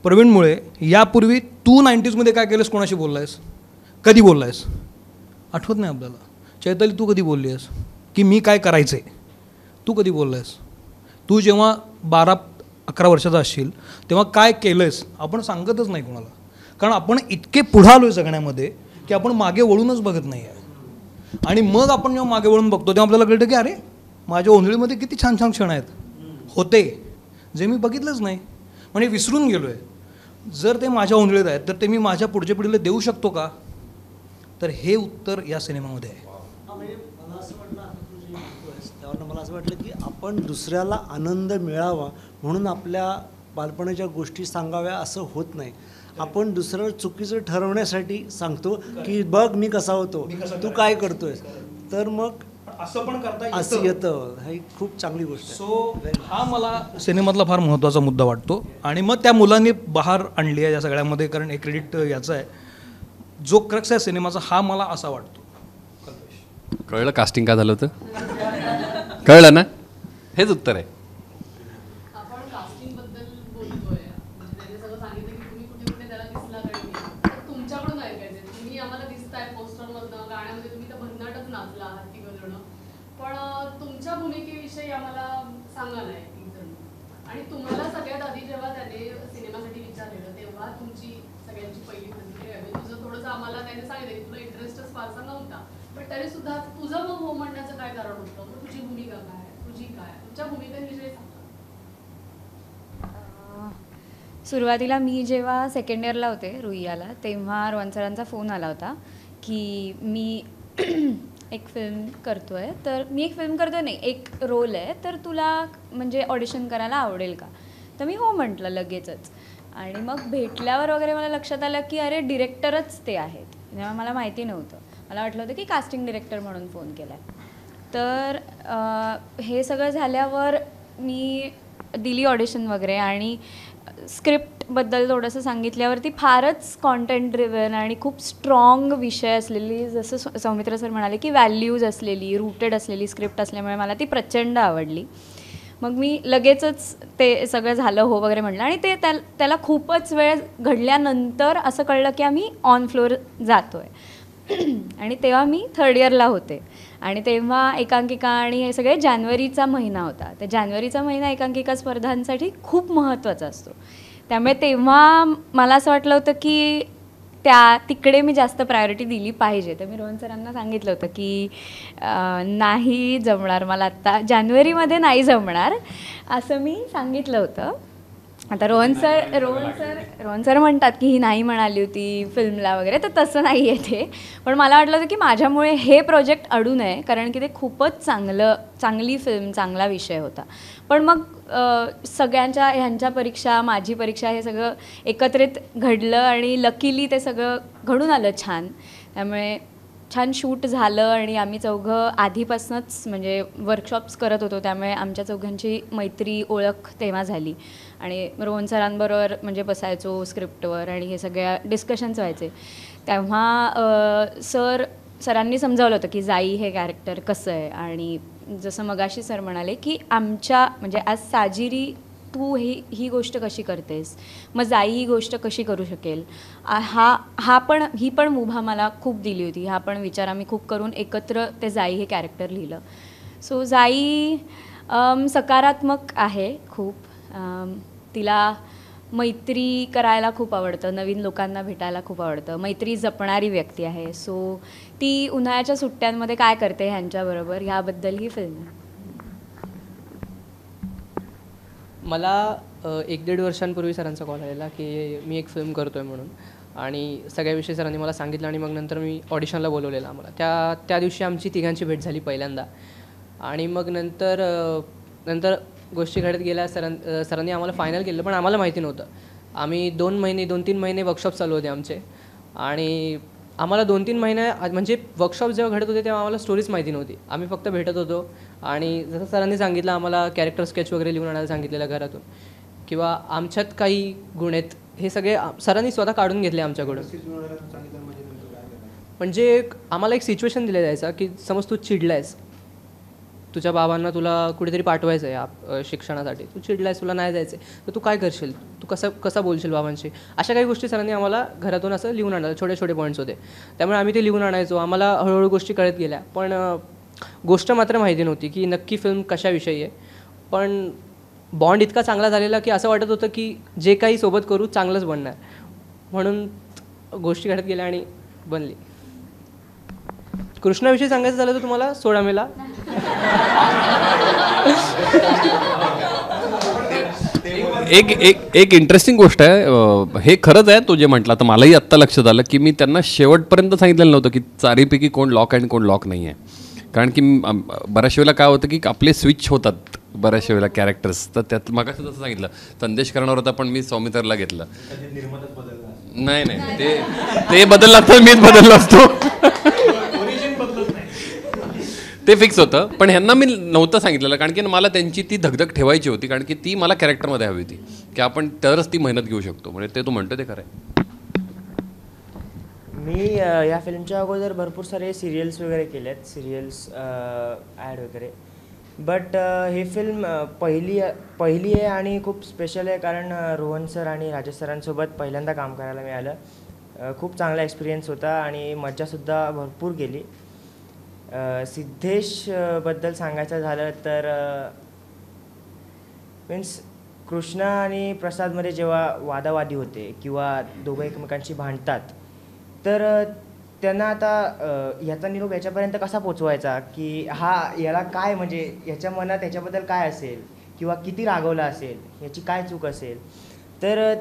प्रवीण मुळे, यापूर्वी तू 90sमध्ये काय केलंस, कोणाशी बोलला आहेस, कधी बोलला आहेस, आठवत नाही आपल्याला. चैताली तू कधी बोलली आहेस की मी काय करायचं आहे, तू कधी बोलला आहेस. तू जेव्हा 12-11 वर्षाचा असशील तेव्हा काय केलं आहेस आपण सांगतच नाही कोणाला, कारण आपण इतके पुढं आलो आहे जगण्यामध्ये की आपण मागे वळूनच बघत नाही आहे. आणि मग आपण जेव्हा मागे वळून बघतो तेव्हा आपल्याला कळतं की अरे माझ्या ओंजळीमध्ये किती छान छान क्षण आहेत होते जे मी बघितलंच नाही, म्हणजे विसरून गेलो आहे. जर ते माझ्या ओंजळीत आहेत तर ते मी माझ्या पुढच्या पिढीला देऊ शकतो का, तर हे उत्तर या सिनेमामध्ये आहे. म्हणजे मला असं वाटलं, आता तू जे म्हणतोयस त्यावरनं मला असं वाटलं की आपण दुसऱ्याला आनंद मिळावा म्हणून आपल्या बालपणाच्या गोष्टी सांगाव्या असं होत नाही. आपण दुसरं चुकीचं ठरवण्यासाठी सांगतो की बघ मी कसा होतो, तू काय करतोयस, तर मग असं पण करता असं येतं. ही खूप चांगली गोष्ट आहे. सो हा मला सिनेमातला फार महत्त्वाचा मुद्दा वाटतो. आणि मग त्या मुलांनी बहार आणली आहे या सगळ्यामध्ये, कारण हे क्रेडिट याचं आहे. जो क्रक्स आहे सिनेमाचा हा मला असा वाटतो. कळलं कास्टिंग का झालं होतं, कळलं ना, हेच उत्तर आहे. आपण कास्टिंगबद्दल बोलतोय, म्हणजे त्याने सगळं सांगितलं की तुम्ही कुठे कुठे त्याला दिसला आणि तर तुमच्याकडून ऐकायचं, तुम्ही आम्हाला दिसताय पोस्टरमधनं, गाण्यामध्ये तुम्ही तर भन्नाटच नाचला आहात तिघजण, पण तुमच्या भूमिकेविषयी आम्हाला सांगा ना एक जण. आणि तुम्हाला सगळ्यात आधी जेव्हा त्याने सिनेमासाठी विचारलेलं तेव्हा तुमची सगळ्यांची पहिली प्रतिक्रिया, तुझं थोडंसं आम्हाला त्याने सांगितलं की तुला इंटरेस्टच फारसा नव्हता, पण तरी सुद्धा तुझं मग हो म्हणण्याचं काय कारण होतं, मग तुझी भूमिका काय, तुझी काय, तुमच्या भूमिकांविषयी सांगा. सुरुवातीला मी जेव्हा सेकंड इयरला होते रुईयाला, तेव्हा रोहन सरांचा फोन आला होता की मी एक फिल्म करतो आहे, तर मी एक फिल्म करतो नाही, एक रोल आहे, तर तुला म्हणजे ऑडिशन करायला आवडेल का. तर मी हो म्हटलं लगेचच. आणि मग भेटल्यावर वगैरे मला लक्षात आलं की अरे डिरेक्टरच ते आहेत, तेव्हा मला माहिती नव्हतं. मला वाटलं होतं की कास्टिंग डिरेक्टर म्हणून फोन केला आहे. तर हे सगळं झाल्यावर मी दिली ऑडिशन वगैरे आणि स्क्रिप्टबद्दल थोडंसं सांगितल्यावरती फारच कॉन्टेंट ड्रिव्हन आणि खूप स्ट्रॉंग विषय असलेली, जसं सौमित्र सर म्हणाले की व्हॅल्यूज असलेली, रूटेड असलेली स्क्रिप्ट असल्यामुळे मला ती प्रचंड आवडली. मग मी लगेचच ते सगळं झालं हो वगैरे म्हटलं. आणि ते त्याला खूपच वेळ घडल्यानंतर असं कळलं की आम्ही ऑन फ्लोअर जातो आहे. आणि तेव्हा मी 3rd इयरला होते आणि तेव्हा एकांकिका आणि हे सगळे जानेवारीचा महिना होता. तर जानेवारीचा महिना एकांकिका स्पर्धांसाठी खूप महत्त्वाचा असतो. त्यामुळे तेव्हा मला असं वाटलं होतं की तिकडे मी जास्त प्रायोरिटी दिली पाहिजे. तर मी रोहन सरांना सांगितलं होतं की नाही जमणार मला आत्ता, जानेवारीमध्ये नाही जमणार असं मी सांगितलं होतं. आता रोहन सर म्हणतात की ही नाही म्हणाली होती फिल्मला वगैरे, तर तसं नाही आहे ते. पण मला वाटलं होतं की माझ्यामुळे हे प्रोजेक्ट अडू नये, कारण की ते खूपच चांगली फिल्म, चांगला विषय होता. पण मग सगळ्यांच्या ह्यांच्या परीक्षा, माझी परीक्षा, हे सगळं एकत्रित घडलं आणि लकीली ते सगळं घडून आलं छान. त्यामुळे छान शूट झालं आणि आम्ही चौघं आधीपासूनच म्हणजे वर्कशॉप्स करत होतो, त्यामुळे आमच्या चौघांची मैत्री ओळख तेव्हा झाली. आणि रोहन सरांबरोबर म्हणजे बसायचो स्क्रिप्टवर आणि हे सगळ्या डिस्कशन्स व्हायचे. तेव्हा सरांनी समजावलं होतं की जाई हे कॅरेक्टर कसं आहे. आणि जसं मगाशी सर म्हणाले की आमच्या म्हणजे आज साजिरी तू ही गोष्ट कशी करतेस, मग जाई ही गोष्ट कशी करू शकेल, ही पण मुभा मला खूप दिली होती. हा पण विचार आम्ही खूप करून एकत्र ते जाई हे कॅरेक्टर लिहिलं. सो जाई सकारात्मक आहे खूप. तिला मैत्री करायला खूप आवडतं, नवीन लोकांना भेटायला खूप आवडतं, मैत्री जपणारी व्यक्ती आहे. सो ती उन्हाळ्याच्या सुट्ट्यांमध्ये काय करते ह्यांच्याबरोबर ह्याबद्दल ही फिल्म आहे. मला 1-1.5 वर्षांपूर्वी सरांचा कॉल आलेला की मी एक फिल्म करतो आहे म्हणून, आणि सगळ्याविषयी सरांनी मला सांगितलं. आणि मग नंतर मी ऑडिशनला बोलवलेलं आम्हाला. त्या दिवशी आमची तिघांची भेट झाली पहिल्यांदा. आणि मग नंतर गोष्टी घडत गेल्या. सरांनी आम्हाला फायनल केलं, पण आम्हाला माहिती नव्हतं. आम्ही 2-3 महिने वर्कशॉप चालू होते आमचे, आणि आम्हाला 2-3 महिने म्हणजे वर्कशॉप जेव्हा घडत होते तेव्हा आम्हाला स्टोरीज माहिती नव्हती. आम्ही फक्त भेटत होतो, आणि जसं सरांनी सांगितलं आम्हाला कॅरेक्टर स्केच वगैरे लिहून आणायला सांगितलेलं घरातून, किंवा आमच्यात काही गुण आहेत हे सगळे सरांनी स्वतः काढून घेतले आमच्याकडून. म्हणजे आम्हाला एक सिच्युएशन दिलं जायचं की समज तू चिडला आहेस, तुझ्या बाबांना तुला कुठेतरी पाठवायचं आहे शिक्षणासाठी, तू चिडला आहेस, तुला नाही जायचं आहे, तर तू काय करशील, तू कसा बोलशील बाबांशी. अशा काही गोष्टी सरांनी आम्हाला घरातून असं लिहून आणायला, छोटे पॉईंट्स होते. त्यामुळे आम्ही ते लिहून आणायचो. आम्हाला हळूहळू गोष्टी कळत गेल्या, पण गोष्ट मात्र माहिती नव्हती की नक्की फिल्म कशाविषयी आहे. पण बॉन्ड इतका चांगला झालेला की असं वाटत होतं की जे काही सोबत करू चांगलंच बनणार, म्हणून गोष्टी घडत गेल्या आणि बनली. कृष्णाविषयी सांगायचं झालं तर तुम्हाला 16 मेला एक इंटरेस्टिंग गोष्ट आहे. हे खरंच आहे तो जे म्हटलं, तर मलाही आत्ता लक्षात आलं की मी त्यांना शेवटपर्यंत सांगितलेलं नव्हतं की चारीपैकी कोण लॉक आणि कोण लॉक नाही आहे. कारण की बऱ्याचशा वेळेला काय होतं की आपले स्विच होतात बऱ्याचशा वेळेला कॅरेक्टर्स. तर त्यात मगाशी जसं सांगितलं संदेश करणार होता, पण मी सौमित्रला घेतलं. नाही ते बदलला तर मीच बदललो असतो, ते फिक्स होतं. पण ह्यांना मी नव्हतं सांगितलेलं, कारण की मला त्यांची ती धगधग ठेवायची होती, कारण की ती मला कॅरेक्टरमध्ये हवी होती की आपण तरच ती मेहनत घेऊ शकतो. म्हणजे ते तू म्हणतो ते खरं आहे. मी या फिल्मच्या अगोदर भरपूर सारे सिरियल्स वगैरे केले आहेत, सिरियल्स ॲड वगैरे. बट ही फिल्म पहिली आहे आणि खूप स्पेशल आहे, कारण रोहन सर आणि राजेश सरांसोबत पहिल्यांदा काम करायला मिळालं. खूप चांगला एक्सपिरियन्स होता आणि मज्जासुद्धा भरपूर गेली. सिद्धेशबद्दल सांगायचं झालं तर मीन्स कृष्णा आणि प्रसादमध्ये जेव्हा वादावादी होते किंवा दोघं एकमेकांशी भांडतात, तर त्यांना आता ह्याचा निरोप याच्यापर्यंत कसा पोचवायचा की याला काय म्हणजे ह्याच्या मनात ह्याच्याबद्दल काय असेल किंवा किती रागवला असेल, ह्याची काय चूक असेल, तर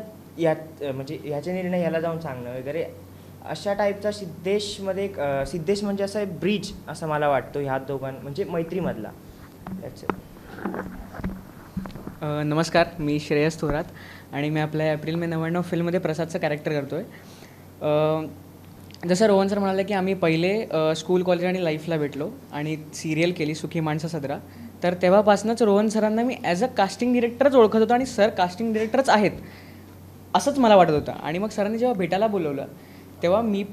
म्हणजे ह्याचे निर्णय ह्याला जाऊन सांगणं वगैरे अशा टाईपचा सिद्धेश म्हणजे असं ब्रिज असं मला वाटतं ह्या म्हणजे मैत्रीमधला. नमस्कार, मी श्रेयस थोरात आणि मी आपल्या एप्रिल मे 99 फिल्ममध्ये प्रसादचं कॅरेक्टर करतो आहे. जसं रोहन सर म्हणाले की आम्ही पहिले स्कूल कॉलेज आणि लाईफला भेटलो आणि सिरियल केली सुखी माणसं 17. तर तेव्हापासूनच रोहन सरांना मी ॲज अ कास्टिंग डिरेक्टरच ओळखत होतो आणि सर कास्टिंग डिरेक्टरच आहेत असंच मला वाटत होतं. आणि मग सरांनी जेव्हा भेटायला बोलवलं तेव्हा मी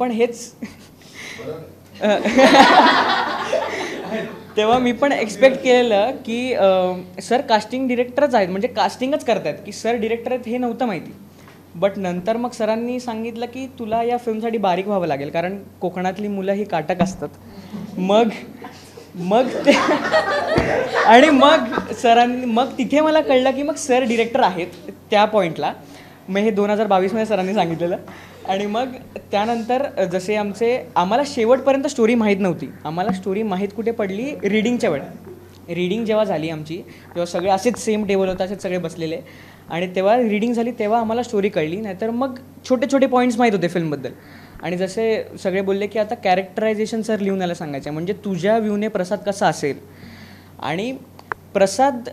पण एक्सपेक्ट केलेलं की सर कास्टिंग डिरेक्टरच आहेत, म्हणजे कास्टिंगच करतायत, की सर डिरेक्टर आहेत हे नव्हतं माहिती. बट नंतर मग सरांनी सांगितलं की तुला या फिल्मसाठी बारीक व्हावं लागेल, कारण कोकणातली मुलं ही काटक असतात. मग तिथे मला कळलं की मग सर डिरेक्टर आहेत त्या पॉईंटला. मग हे 2022मध्ये सरांनी सांगितलेलं. आणि मग त्यानंतर जसे आम्हाला शेवटपर्यंत स्टोरी माहीत नव्हती. आम्हाला स्टोरी माहीत कुठे पडली रीडिंगच्या वेळेस. रीडिंग जेव्हा झाली आमची तेव्हा सगळे असेच सेम टेबल होता, असेच सगळे बसलेले, आणि तेव्हा रीडिंग झाली तेव्हा आम्हाला स्टोरी कळली. नाहीतर मग छोटे पॉईंट्स माहीत होते फिल्मबद्दल. आणि जसे सगळे बोलले की आता कॅरेक्टरायझेशन सर लिहून यायला सांगायचं, म्हणजे तुझ्या व्ह्यूने प्रसाद कसा असेल. आणि प्रसाद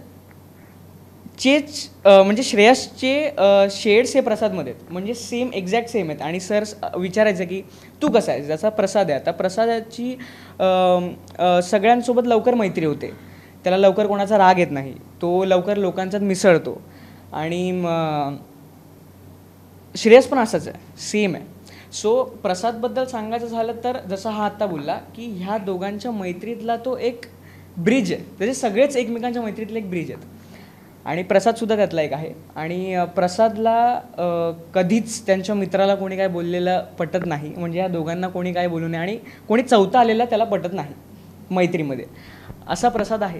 म्हणजे श्रेयसचे शेड्स हे प्रसादमध्ये आहेत, म्हणजे सेम एक्झॅक्ट सेम आहेत. आणि सर विचारायचं की तू कसा आहे, जसा प्रसाद आहे, आता प्रसादाची सगळ्यांसोबत लवकर मैत्री होते, त्याला लवकर कोणाचा राग येत नाही, तो लवकर लोकांच्यात मिसळतो. आणि श्रेयस पण असाच आहे, सेम आहे. सो प्रसादबद्दल सांगायचं झालं तर जसं हा आत्ता बोलला की ह्या दोघांच्या मैत्रीतला तो एक ब्रिज आहे, त्याचे सगळेच एकमेकांच्या मैत्रीतले एक ब्रिज आहेत. आणि प्रसादसुद्धा त्यातला एक आहे. आणि प्रसादला कधीच त्यांच्या मित्राला कोणी काय बोललेलं पटत नाही, म्हणजे या दोघांना कोणी काय बोलू नये आणि कोणी चौथा आलेला त्याला पटत नाही मैत्रीमध्ये, असा प्रसाद आहे.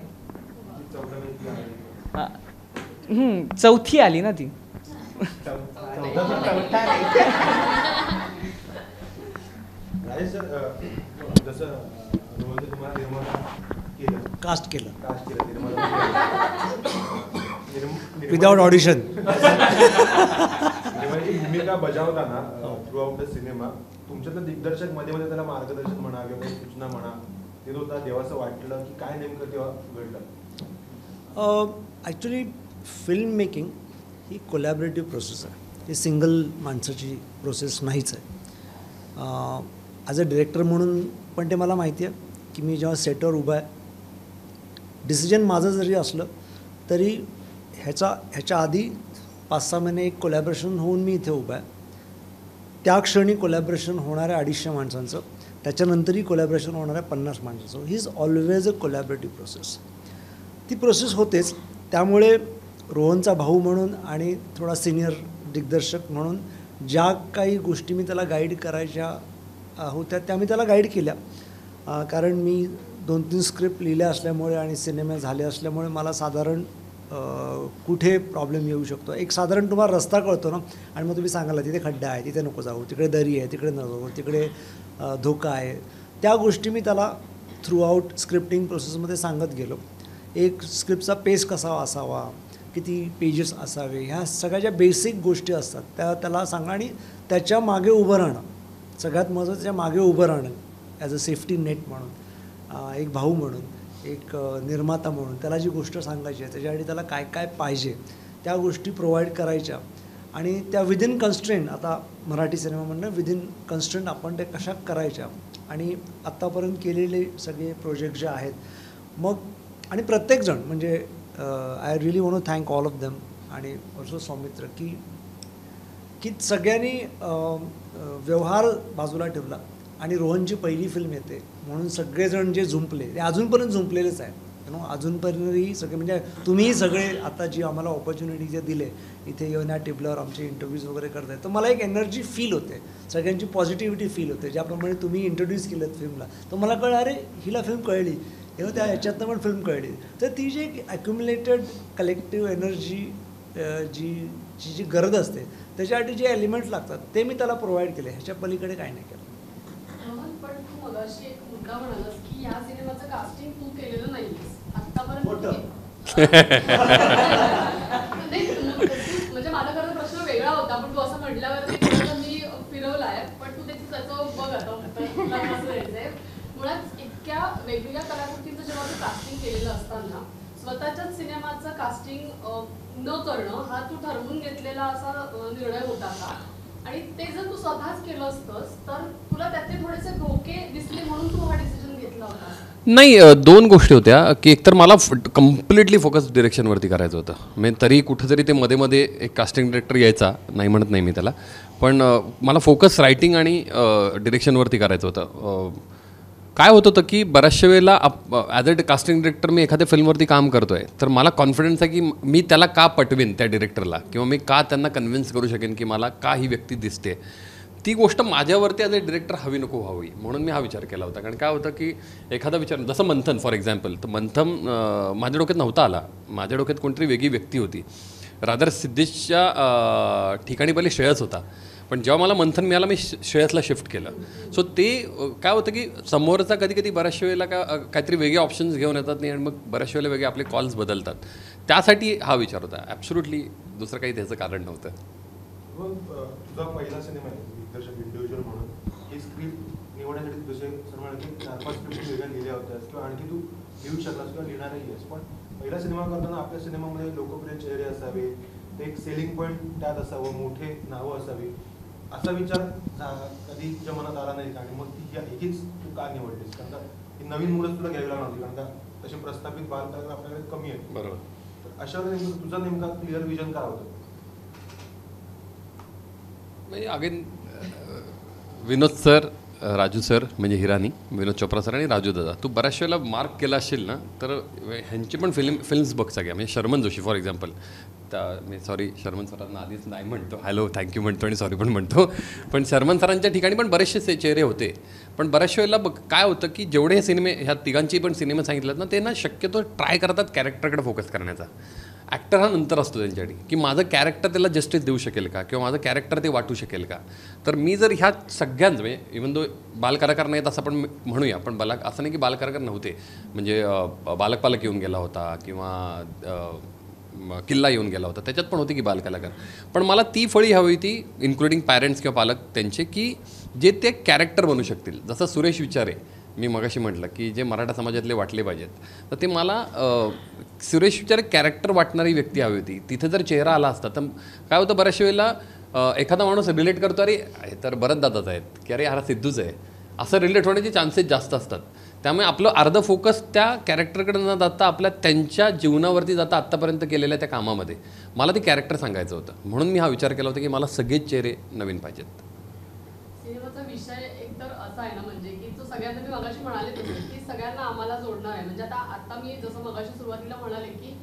चौथी आली ना ती. राजेश सर, जसं रोहनने तुम्हाला निर्माता केलं, कास्ट केलं निर्माता विदाउट ऑडिशन. निर्मात्याची भूमिका बजावताना थ्रू आउट द सिनेमा तुमच्यातलं दिग्दर्शक मध्ये मध्ये त्याला मार्गदर्शन म्हणा किंवा काही सूचना म्हणा ते होता, देवाचं वाटलं की काय नेमकं तेव्हा घडलं? ॲक्च्युली फिल्म मेकिंग ही कोलॅबरेटिव्ह प्रोसेस आहे, ही सिंगल माणसाची प्रोसेस नाहीच आहे. ॲज अ डिरेक्टर म्हणून पण ते मला माहिती आहे की मी जेव्हा सेटवर उभा आहे, डिसिजन माझं जरी असलं तरी ह्याच्या आधी 5-6 महिने एक कोलॅबरेशन होऊन मी इथे उभा आहे. त्या क्षणी कोलॅबरेशन होणाऱ्या 250 माणसांचं, त्याच्यानंतरही कोलॅबरेशन होणाऱ्या 50 माणसांचं. He is always a collaborative process. ती प्रोसेस होतेच. त्यामुळे रोहनचा भाऊ म्हणून आणि थोडा सिनियर दिग्दर्शक म्हणून ज्या काही गोष्टी मी त्याला गाईड करायच्या होत्या त्या मी त्याला गाईड केल्या. कारण मी 2-3 स्क्रिप्ट लिहिल्या असल्यामुळे आणि सिनेमे झाले असल्यामुळे मला साधारण कुठे प्रॉब्लेम येऊ शकतो, एक साधारण तुम्हाला रस्ता कळतो ना. आणि मग तुम्ही सांगायला तिथे खड्डा आहे, तिथे नको जाऊ, तिकडे दरी आहे, तिकडे नको जाऊ, तिकडे धोका आहे. त्या गोष्टी मी त्याला थ्रू आउट स्क्रिप्टिंग प्रोसेसमध्ये सांगत गेलो. एक स्क्रिप्टचा पेस कसा असावा, किती पेजेस असावे, ह्या सगळ्या ज्या बेसिक गोष्टी असतात त्या त्याला सांगा. आणि त्याच्या मागे उभं राहणं, सगळ्यात महत्त्वाचं त्याच्या मागे उभं राहणं ॲज अ सेफ्टी नेट म्हणून, एक भाऊ म्हणून, एक निर्माता म्हणून त्याला जी गोष्ट सांगायची आहे त्याच्यासाठी त्याला काय काय पाहिजे त्या गोष्टी प्रोव्हाइड करायच्या. आणि त्या विदिन कन्स्ट्रेंट, आता मराठी सिनेमा म्हणणं विदिन कन्स्ट्रेंट आपण ते कशा करायच्या. आणि आत्तापर्यंत केलेले सगळे प्रोजेक्ट जे आहेत मग, आणि प्रत्येकजण म्हणजे I really want to thank all of them आणि ऑल्सो सौमित्र की सगळ्यांनी व्यवहार बाजूला ठेवला. आणि रोहनची पहिली फिल्म येते म्हणून सगळेजण जे झुंपले ते अजूनपर्यंत झुंपलेलेच आहे. अजूनपर्यंतही सगळे म्हणजे तुम्हीही सगळे आता जी आम्हाला ऑपॉर्च्युनिटी जे दिले इथे येऊन या टेबलावर आमचे इंटरव्ह्यूज वगैरे करताय, तर मला एक एनर्जी फील होते, सगळ्यांची पॉझिटिव्हिटी फील होते. ज्याप्रमाणे तुम्ही इंट्रोड्यूस केलं फिल्मला तर मला कळलं अरे हिला फिल्म कळली, तेव्हा त्या ह्याच्यातनं पण फिल्म कळली. तर ती जी एक ॲक्युम्युलेटेड कलेक्टिव्ह एनर्जी जी गरज असते त्याच्यासाठी जे एलिमेंट्स लागतात ते मी त्याला प्रोव्हाइड केले, ह्याच्या पलीकडे काही नाही केलं. पण तू मगाशी एक मुद्दा म्हणालास की या सिनेमाचं कास्टिंग तू केलेलं नाहीस आतापर्यंत. म्हणजे माझा खरं प्रश्न वेगळा होता, पण तू असं म्हटल्यावर मी फिरवलाय. पण तू त्याचं बघ आता मुळात इतक्या वेगवेगळ्या कलाकृतींचं जेव्हा तू कास्टिंग केलेलं असताना स्वतःच्याच सिनेमाचं कास्टिंग न करणं हा तू ठरवून घेतलेला असा निर्णय होता का? आणि ते जर तू स्वतःच केलं असतंस तर तुला त्यातले थोडेसे धोके दिसले म्हणून तू हा डिसिजन घेतला होता? नाही, 2 गोष्टी होत्या की एकतर मला कम्प्लिटली फोकस डिरेक्शनवरती करायचं होतं. म्हणजे तरी कुठंतरी ते मध्ये मध्ये एक कास्टिंग डिरेक्टर यायचा, नाही म्हणत नाही मी त्याला, पण मला फोकस रायटिंग आणि डिरेक्शनवरती करायचं होतं. काय होत होतं की बऱ्याचशा वेळेला ॲज अ कास्टिंग डिरेक्टर मी एखाद्या फिल्मवरती काम करतो आहे तर मला कॉन्फिडन्स आहे की मी त्याला का पटवेन त्या डिरेक्टरला, किंवा मी का त्यांना कन्व्हिन्स करू शकेन की मला का ही व्यक्ती दिसते. ती गोष्ट माझ्यावरती ॲज अ डिरेक्टर हवी नको व्हावी म्हणून मी हा विचार केला होता. कारण काय होतं की एखादा विचार, जसं मंथन फॉर एक्झाम्पल, तर मंथन माझ्या डोक्यात नव्हता आला. माझ्या डोक्यात कोणतरी वेगळी व्यक्ती होती. रादर सिद्धेशच्या ठिकाणी पहिले श्रेयस होता, पण जेव्हा मला मंथन मिळालं मी श्रेयसला शिफ्ट केलं. सो ते काय होतं की समोरचा कधी कधी बऱ्याचशा वेळेला काहीतरी वेगळे ऑप्शन्स घेऊन येतात नाही, आणि मग बऱ्याचशा वेळेला वेगळे आपले कॉल्स बदलतात. त्यासाठी हा विचार होता, ॲब्सोल्युटली दुसरं काही त्याचं कारण नव्हतं. तुझा पहिला सिनेमा आहे दिग्दर्शक इंडिव्हिज्युअल म्हणून, ही स्क्रिप्ट निवडण्यासाठी दुसरे सर म्हणाले की 4-5 स्क्रिप्ट वेगळ्या लिहिल्या होत्यास किंवा आणखी तू लिहू शकलास किंवा लिहिणारही आहेस, पण पहिला सिनेमा करताना आपल्या सिनेमामध्ये लोकप्रिय चेहरे असावे, ते एक सेलिंग पॉईंट त्यात असावं, मोठे नावं असावी, असा विचार कधी तुझ्या मनात आला नाही का? आणि मग हीच तू का निवडलीस? कारण का ही नवीन मुलं तुला घ्यावी लागणार होती, कारण का तसे प्रस्थापित बालकलाकार आपल्याकडे कमी आहेत. बरोबर. तर अशा वेळेला तुझा नेमका क्लिअर विजन काय होतं? म्हणजे अगेन विनोद सर, राजू सर म्हणजे हिरानी, विनोद चोप्रा सर आणि राजू दादा, तू बऱ्याच वेळेला मार्क केला असेल ना, तर ह्यांचे पण फिल्म्स बघ सगळ्या. म्हणजे शर्मन जोशी फॉर एक्झाम्पल, मी सॉरी शर्मन सरांना आधीच नाही म्हणतो, हॅलो थँक्यू म्हणतो आणि सॉरी पण म्हणतो, पण शर्मन सरांच्या ठिकाणी पण बरेचसे चेहरे होते. पण बऱ्याचशा वेळेला बघ काय होतं की जेवढे हे सिनेमे, ह्या तिघांची पण सिनेमे सांगितलेत ना, ते ना शक्यतो ट्राय करतात कॅरेक्टरकडे फोकस करण्याचा. ॲक्टर हा नंतर असतो त्यांच्यासाठी, की माझं कॅरेक्टर त्याला जस्टिस देऊ शकेल का, किंवा माझं कॅरेक्टर ते वाटू शकेल का. तर मी जर ह्या सगळ्यांच म्हणजे इव्हन दो बालकलाकार नाहीत असं पण म्हणूया, पण असं नाही की बालकलाकार नव्हते, म्हणजे बालक पालक येऊन गेला होता किंवा किल्ला येऊन गेला होता, त्याच्यात पण होती की बालकलाकार. पण मला ती फळी हवी होती, इन्क्लुडिंग पॅरेंट्स किंवा पालक त्यांचे, की जे ते कॅरेक्टर बनू शकतील. जसं सुरेश विचारे मी मगाशी म्हटलं की जे मराठा समाजातले वाटले पाहिजेत, तर ते मला सुरेश विचारे कॅरेक्टर वाटणारी व्यक्ती हवी होती. तिथे जर चेहरा आला असता तर काय होतं, बऱ्याचशा वेळेला एखादा माणूस रिलेट करतो, अरे हे तर भरत दादाच आहेत, की अरे हा सिद्धूच आहे, असं रिलेट होण्याचे चान्सेस जास्त असतात. त्यामुळे आपलं अर्ध फोकस त्या कॅरेक्टरकडे न जाता आपल्या त्यांच्या जीवनावरती जाता आत्तापर्यंत केलेल्या त्या कामामध्ये मला ते कॅरेक्टर सांगायचं होतं. म्हणून मी हा विचार केला होता की मला सगळेच चेहरे नवीन पाहिजेत. सिनेमाचा विषय एकतर असा आहे ना, म्हणजे की तो सगळ्यांना मी मगाशी म्हणाले तसं की सगळ्यांना आम्हाला जोडणार आहे. म्हणजे आता मी जसं मगाशी सुरुवातीला म्हणाले की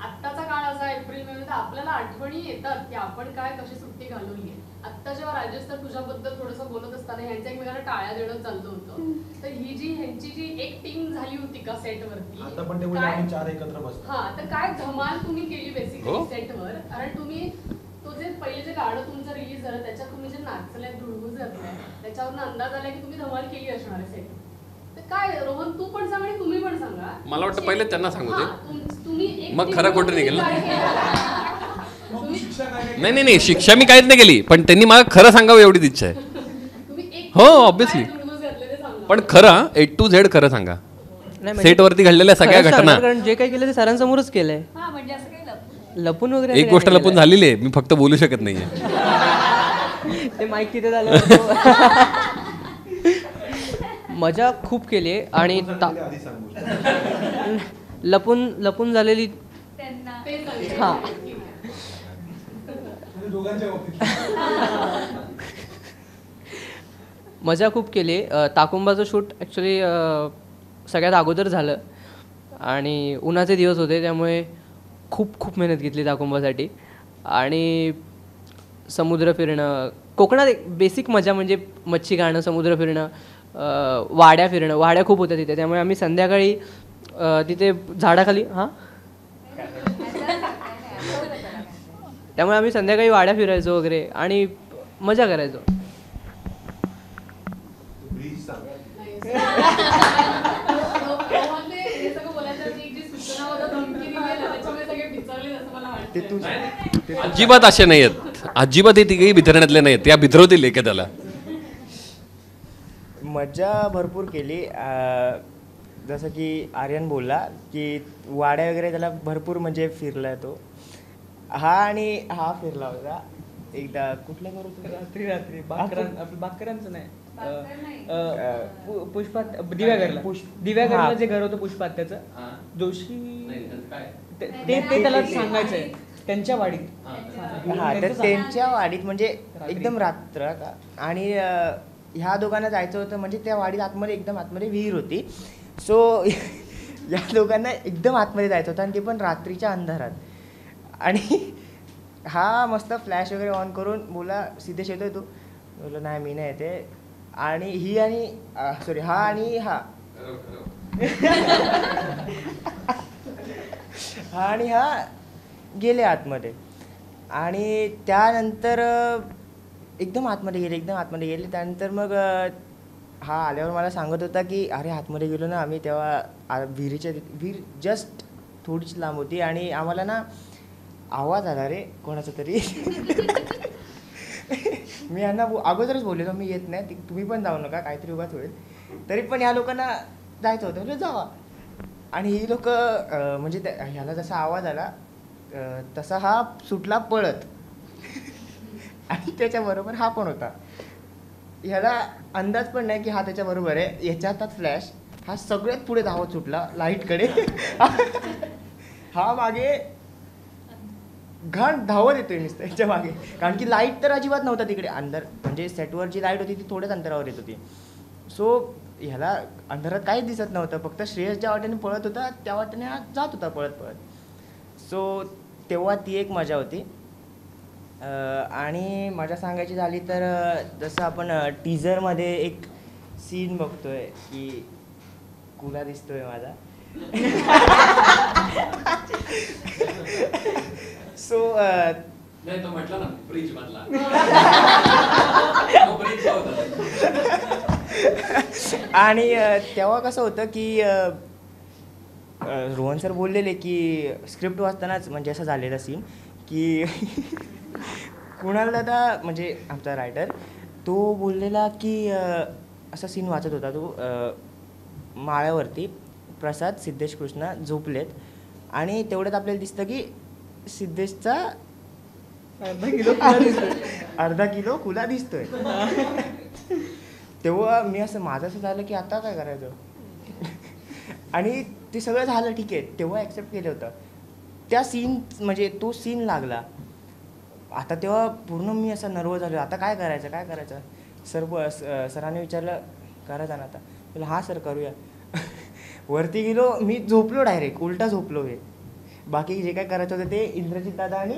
आत्ताचा काळ असा एप्रिल मे मध्ये आपल्याला आठवणी येतात की आपण काय कशी सुट्टी घालवली आहे. आत्ता जेव्हा राजेश सर तुझ्याबद्दल थोडंसं बोलत असताना ह्यांच्या एकमेकांना टाळ्या देणं चाललं होतं, तर ह्यांची जी एक टीम झाली होती का सेटवरती, आता पण ते बोलले आम्ही 4 एकत्र बसतो. हा, तर काय धमाल तुम्ही केली बेसिकली सेटवर. कारण तुम्ही तो जे पहिले जे गाणं तुमचं रिलीज झालं त्याच्यात तुम्ही जे नाचलंय, धुळगुळ घातलाय, त्याच्यावरून अंदाज आलाय की तुम्ही धमाल केली असणार आहे सेट. तर काय रोहन तू पण सांग आणि तुम्ही पण सांगा. मला वाटतं पहिले त्यांना सांगू दे, तुम्ही मग खरं खोटं निघेल ना. तुम्ही नाही शिक्षा मी काहीच नाही केली, पण त्यांनी मला खरं सांगावं एवढीच इच्छा आहे. हो ऑब्विसली, पण खरं A to Z खरं सांगा. सेटवरती घडलेल्या सगळ्या घटना, कारण जे काही केलं ते सरांसमोरच केलंय. हां, म्हणजे असं काही लपून वगैरे एक गोष्ट लपून झालेली आहे, मी फक्त बोलू शकत नाहीये. ते माईक तिथे झालं. मजा खूप केली आहे आणि लपून झालेली त्यांना हां मजा खूप केली. ताकुंबाचं शूट ॲक्च्युली सगळ्यात अगोदर झालं आणि उन्हाचे दिवस होते, त्यामुळे खूप मेहनत घेतली ताकुंबासाठी. आणि समुद्र फिरणं कोकणात, एक बेसिक मजा म्हणजे मच्छी खाणं, समुद्र फिरणं, वाड्या खूप होत्या तिथे, त्यामुळे आम्ही संध्याकाळी तिथे झाडाखाली त्यामुळे आम्ही संध्याकाळी वाड्या फिरायचो वगैरे आणि मजा करायचो. अजिबात असे नाही आहेत, अजिबात हे तिघेही भितरण्यातले नाहीत, त्या भितरवतील एखाद्याला. मजा भरपूर केली. जसं की आर्यन बोलला की वाड्या वगैरे त्याला भरपूर म्हणजे फिरला तो. हा फिरला होता एकदा. कुठलं करू रात्री बाकरांचं नाही, पुष्पात दिव्यागरला जे घर होतं पुष्पात त्याचं, जोशी ते त्याला सांगायचंय त्यांच्या वाडीत. तर त्यांच्या वाडीत म्हणजे एकदम रात्र का. आणि ह्या दोघांना जायचं होतं, म्हणजे त्या वाडीत एकदम आतमध्ये विहीर होती. सो या दोघांना एकदम आतमध्ये जायचं होतं आणि ते पण रात्रीच्या अंधारात. आणि हा मस्त फ्लॅश वगैरे ऑन करून बोला सिद्धेश येतोय तू, बोललो नाही मी नाही येते. आणि हा गेले आतमध्ये. आणि त्यानंतर एकदम आतमध्ये गेले. त्यानंतर मग हा आल्यावर मला सांगत होता की अरे आतमध्ये गेलो ना आम्ही, तेव्हा विहीर जस्ट थोडीच लांब होती आणि आम्हाला ना आवाज आला रे कोणाचा तरी. मी यांना अगोदरच बोललेलो मी येत नाही, तुम्ही पण जाऊ नका, काहीतरी उगाच होईल. तरी पण या लोकांना जायचं होतं, म्हणजे जावा. आणि ही लोक म्हणजे ह्याला जसा आवाज आला तसा हा सुटला पळत आणि त्याच्याबरोबर हा पण होता. ह्याला अंदाज पण नाही की हा त्याच्याबरोबर आहे. याच्या हातात फ्लॅश, हा सगळ्यात पुढे धावत सुटला लाईटकडे. हा मागे घाण धावत येतोय नुसतं याच्या मागे, कारण की लाईट तर अजिबात नव्हता तिकडे. अंधार म्हणजे सेटवर जी लाईट होती ती थोड्याच अंतरावर येत होती. सो ह्याला अंधारात काहीच दिसत नव्हतं. फक्त श्रेयस ज्या वाटेने पळत होता त्या वाटेने हा जात होता पळत पळत. सो तेव्हा ती एक मजा होती. आणि मजा सांगायची झाली तर जसं आपण टीझरमध्ये एक सीन बघतोय की कुला दिसतोय माझा. सो नाही तो म्हटला ना ब्रिज मधला. आणि तेव्हा कसं होतं की रोहन सर बोललेले की स्क्रिप्ट वाचतानाच म्हणजे असं झालेला सीन की कुणाल दादा म्हणजे आमचा रायटर तो बोललेला की असा सीन वाचत होता तो माळ्यावरती प्रसाद सिद्धेश कृष्णा झोपलेत आणि तेवढ्यात आपल्याला दिसतं की सिद्धेशचा अर्धा किलो कुला दिसतोय. तेव्हा मी असं माझं असं झालं की आता काय करायचं. आणि ते सगळं झालं ठीक आहे, तेव्हा ॲक्सेप्ट केलं होतं. त्या सीन म्हणजे तो सीन लागला आता तेव्हा पूर्ण मी असं नर्वस झालो. आता काय करायचं. सरांनी विचारलं करायचं ना आता. बोला हां सर करूया. वरती गेलो, मी झोपलो डायरेक्ट, उलटा झोपलो. हे बाकी जे काय करायचं होतं ते इंद्रजित दादा आणि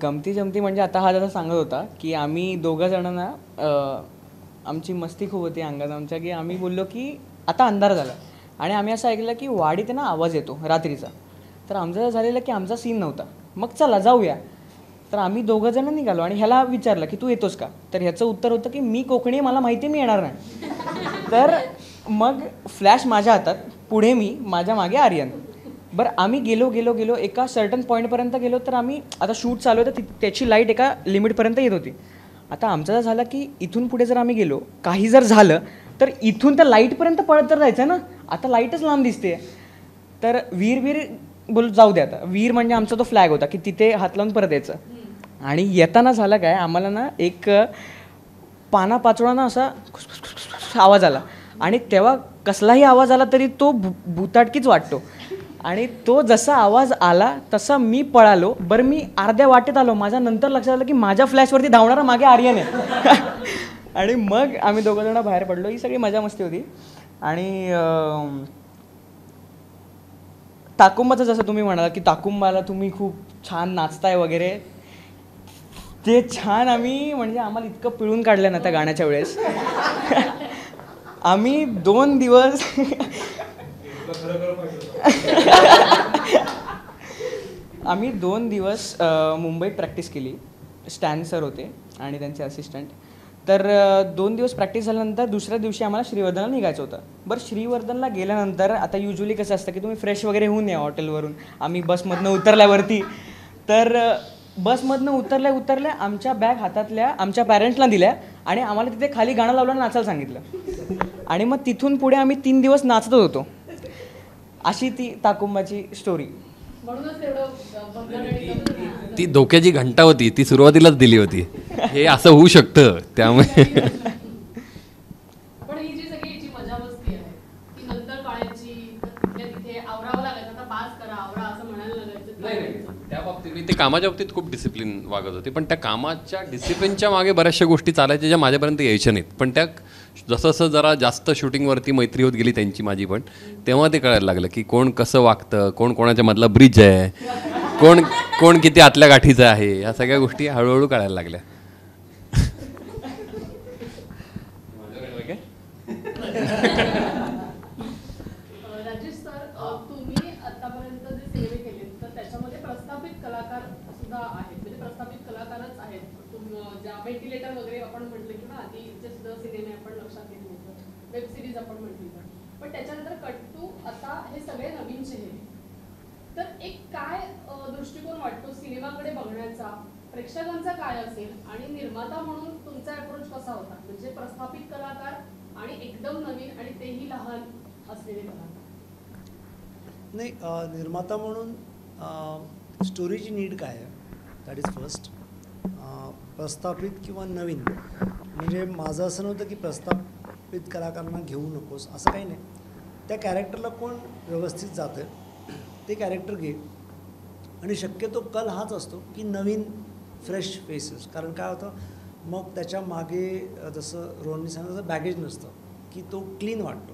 गमती जमती म्हणजे आता हा जसा सांगत होता की आम्ही दोघं जणांना आमची मस्ती खूप होती अंगात आमच्या, की आम्ही बोललो की आता अंधार झाला आणि आम्ही असं ऐकलं की वाडीत ना आवाज येतो रात्रीचा. तर आमचं झालेलं की आमचा सीन नव्हता, मग चला जाऊया. तर आम्ही दोघं जण निघालो आणि ह्याला विचारलं की तू येतोस का. तर ह्याचं उत्तर होतं की मी कोकणी, मला माहिती मी येणार नाही. तर मग फ्लॅश माझ्या हातात, पुढे मी, माझ्या मागे आर्यन. बरं आम्ही गेलो एका सर्टन पॉईंटपर्यंत गेलो. तर आम्ही आता शूट चालू आहे तर त्याची लाईट एका लिमिटपर्यंत येत होती. आता आमचं जर झालं की इथून पुढे जर आम्ही गेलो, काही जर झालं तर इथून त्या लाईटपर्यंत पळत तर जायचं ना. आता लाईटच लांब दिसते. तर वीर बोल जाऊ दे आता. वीर म्हणजे आमचा तो फ्लॅग होता की तिथे हात लावून परत यायचं. आणि येताना झालं काय, आम्हाला ना एक पाचोळा असा आवाज आला आणि तेव्हा कसलाही आवाज आला तरी तो भुताटकीच वाटतो. आणि तो जसा आवाज आला तसा मी पळालो. बरं मी अर्ध्या वाटेत आलो, माझ्या नंतर लक्षात आलं की माझ्या फ्लॅशवरती धावणारा मागे आर्यन आहे. आणि मग आम्ही दोघं जण बाहेर पडलो. ही सगळी मजा मस्ती होती. आणि ताकुंबाचं जसं तुम्ही म्हणाला की ताकुंबाला तुम्ही खूप छान नाचताय वगैरे, ते छान आम्ही म्हणजे आम्हाला इतकं पिळून काढलं ना त्या गाण्याच्या वेळेस. आम्ही 2 दिवस मुंबईत प्रॅक्टिस केली. स्टॅन सर होते आणि त्यांचे असिस्टंट. तर 2 दिवस प्रॅक्टिस झाल्यानंतर दुसऱ्या दिवशी आम्हाला श्रीवर्धनला निघायचं होतं. बरं श्रीवर्धनला गेल्यानंतर आता युजली कसं असतं की तुम्ही फ्रेश वगैरे होऊन या हॉटेलवरून. आम्ही बसमधनं उतरल्यावरती तर बसमधनं उतरल्या आमच्या बॅग हातातल्या आमच्या पॅरेंट्सला दिल्या आणि आम्हाला तिथे खाली गाणं लावलं आणि नाचायला सांगितलं. आणि मग तिथून पुढे आम्ही 3 दिवस नाचत होतो. अशी ती ताकुंबाची स्टोरी. ती धोक्याची घंटा होती, ती सुरुवातीलाच दिली होती. हे असं होऊ शकतं त्यामुळे. पण ही जी सगळी जी मजा मस्ती आहे ती नंतर काळाची तिथे आवरावं लागायचं. आता पास करा आवरा असं म्हणायला लागायचं. त्या बाबतीत मी ते कामाच्या बाबतीत खूप डिसिप्लिन वागत होते. पण त्या कामाच्या डिसिप्लिनच्या मागे बऱ्याचशा गोष्टी चालायच्या ज्या माझ्यापर्यंत यायच्या नाहीत. पण त्या जसं जसं जरा जास्त शूटिंगवरती मैत्री होत गेली त्यांची माझी पण, तेव्हा ते कळायला लागलं की कोण कसं वागतं, कोण कोणाच्या मधला ब्रिज आहे, कोण किती आतल्या गाठीचं आहे. या सगळ्या गोष्टी हळूहळू कळायला लागल्या. राजेश सर, तुम्ही आतापर्यंत जे सिनेमे केले तर त्याच्यामध्ये प्रस्थापित कलाकार सुद्धा आहेत, म्हणजे प्रस्थापित कलाकारच आहेत. ज्या व्हेंटिलेटर वगैरे आपण म्हटलं किंवा आधीचे सुद्धा सिनेमे आपण लक्षात घेतले तर वेब सिरीज आपण म्हटली पण त्याच्यानंतर कट्टू, आता हे सगळे नवीन चेहरे. तर एक काय दृष्टिकोन वाटतो सिनेमाकडे बघण्याचा, प्रेक्षकांचा काय असेल आणि निर्माता म्हणून हिचा अप्रोच कसा होता, म्हणजे प्रस्थापित कलाकार आणि एकदम नवीन आणि तेही लहान असलेले कलाकार? नाही, निर्माता म्हणून स्टोरीची नीड काय आहे, दॅट इज फर्स्ट. प्रस्थापित किंवा नवीन म्हणजे माझं असं नव्हतं की प्रस्थापित कलाकारांना घेऊ नकोस, असं काही नाही. त्या कॅरेक्टरला कोण व्यवस्थित जातं ते कॅरेक्टर घे. आणि शक्यतो कल हाच असतो की नवीन फ्रेश फेसेस. कारण काय होतं मग त्याच्या मागे जसं रोहननी सांगितलं तसं बॅगेज नसतं की तो क्लीन वाटतो.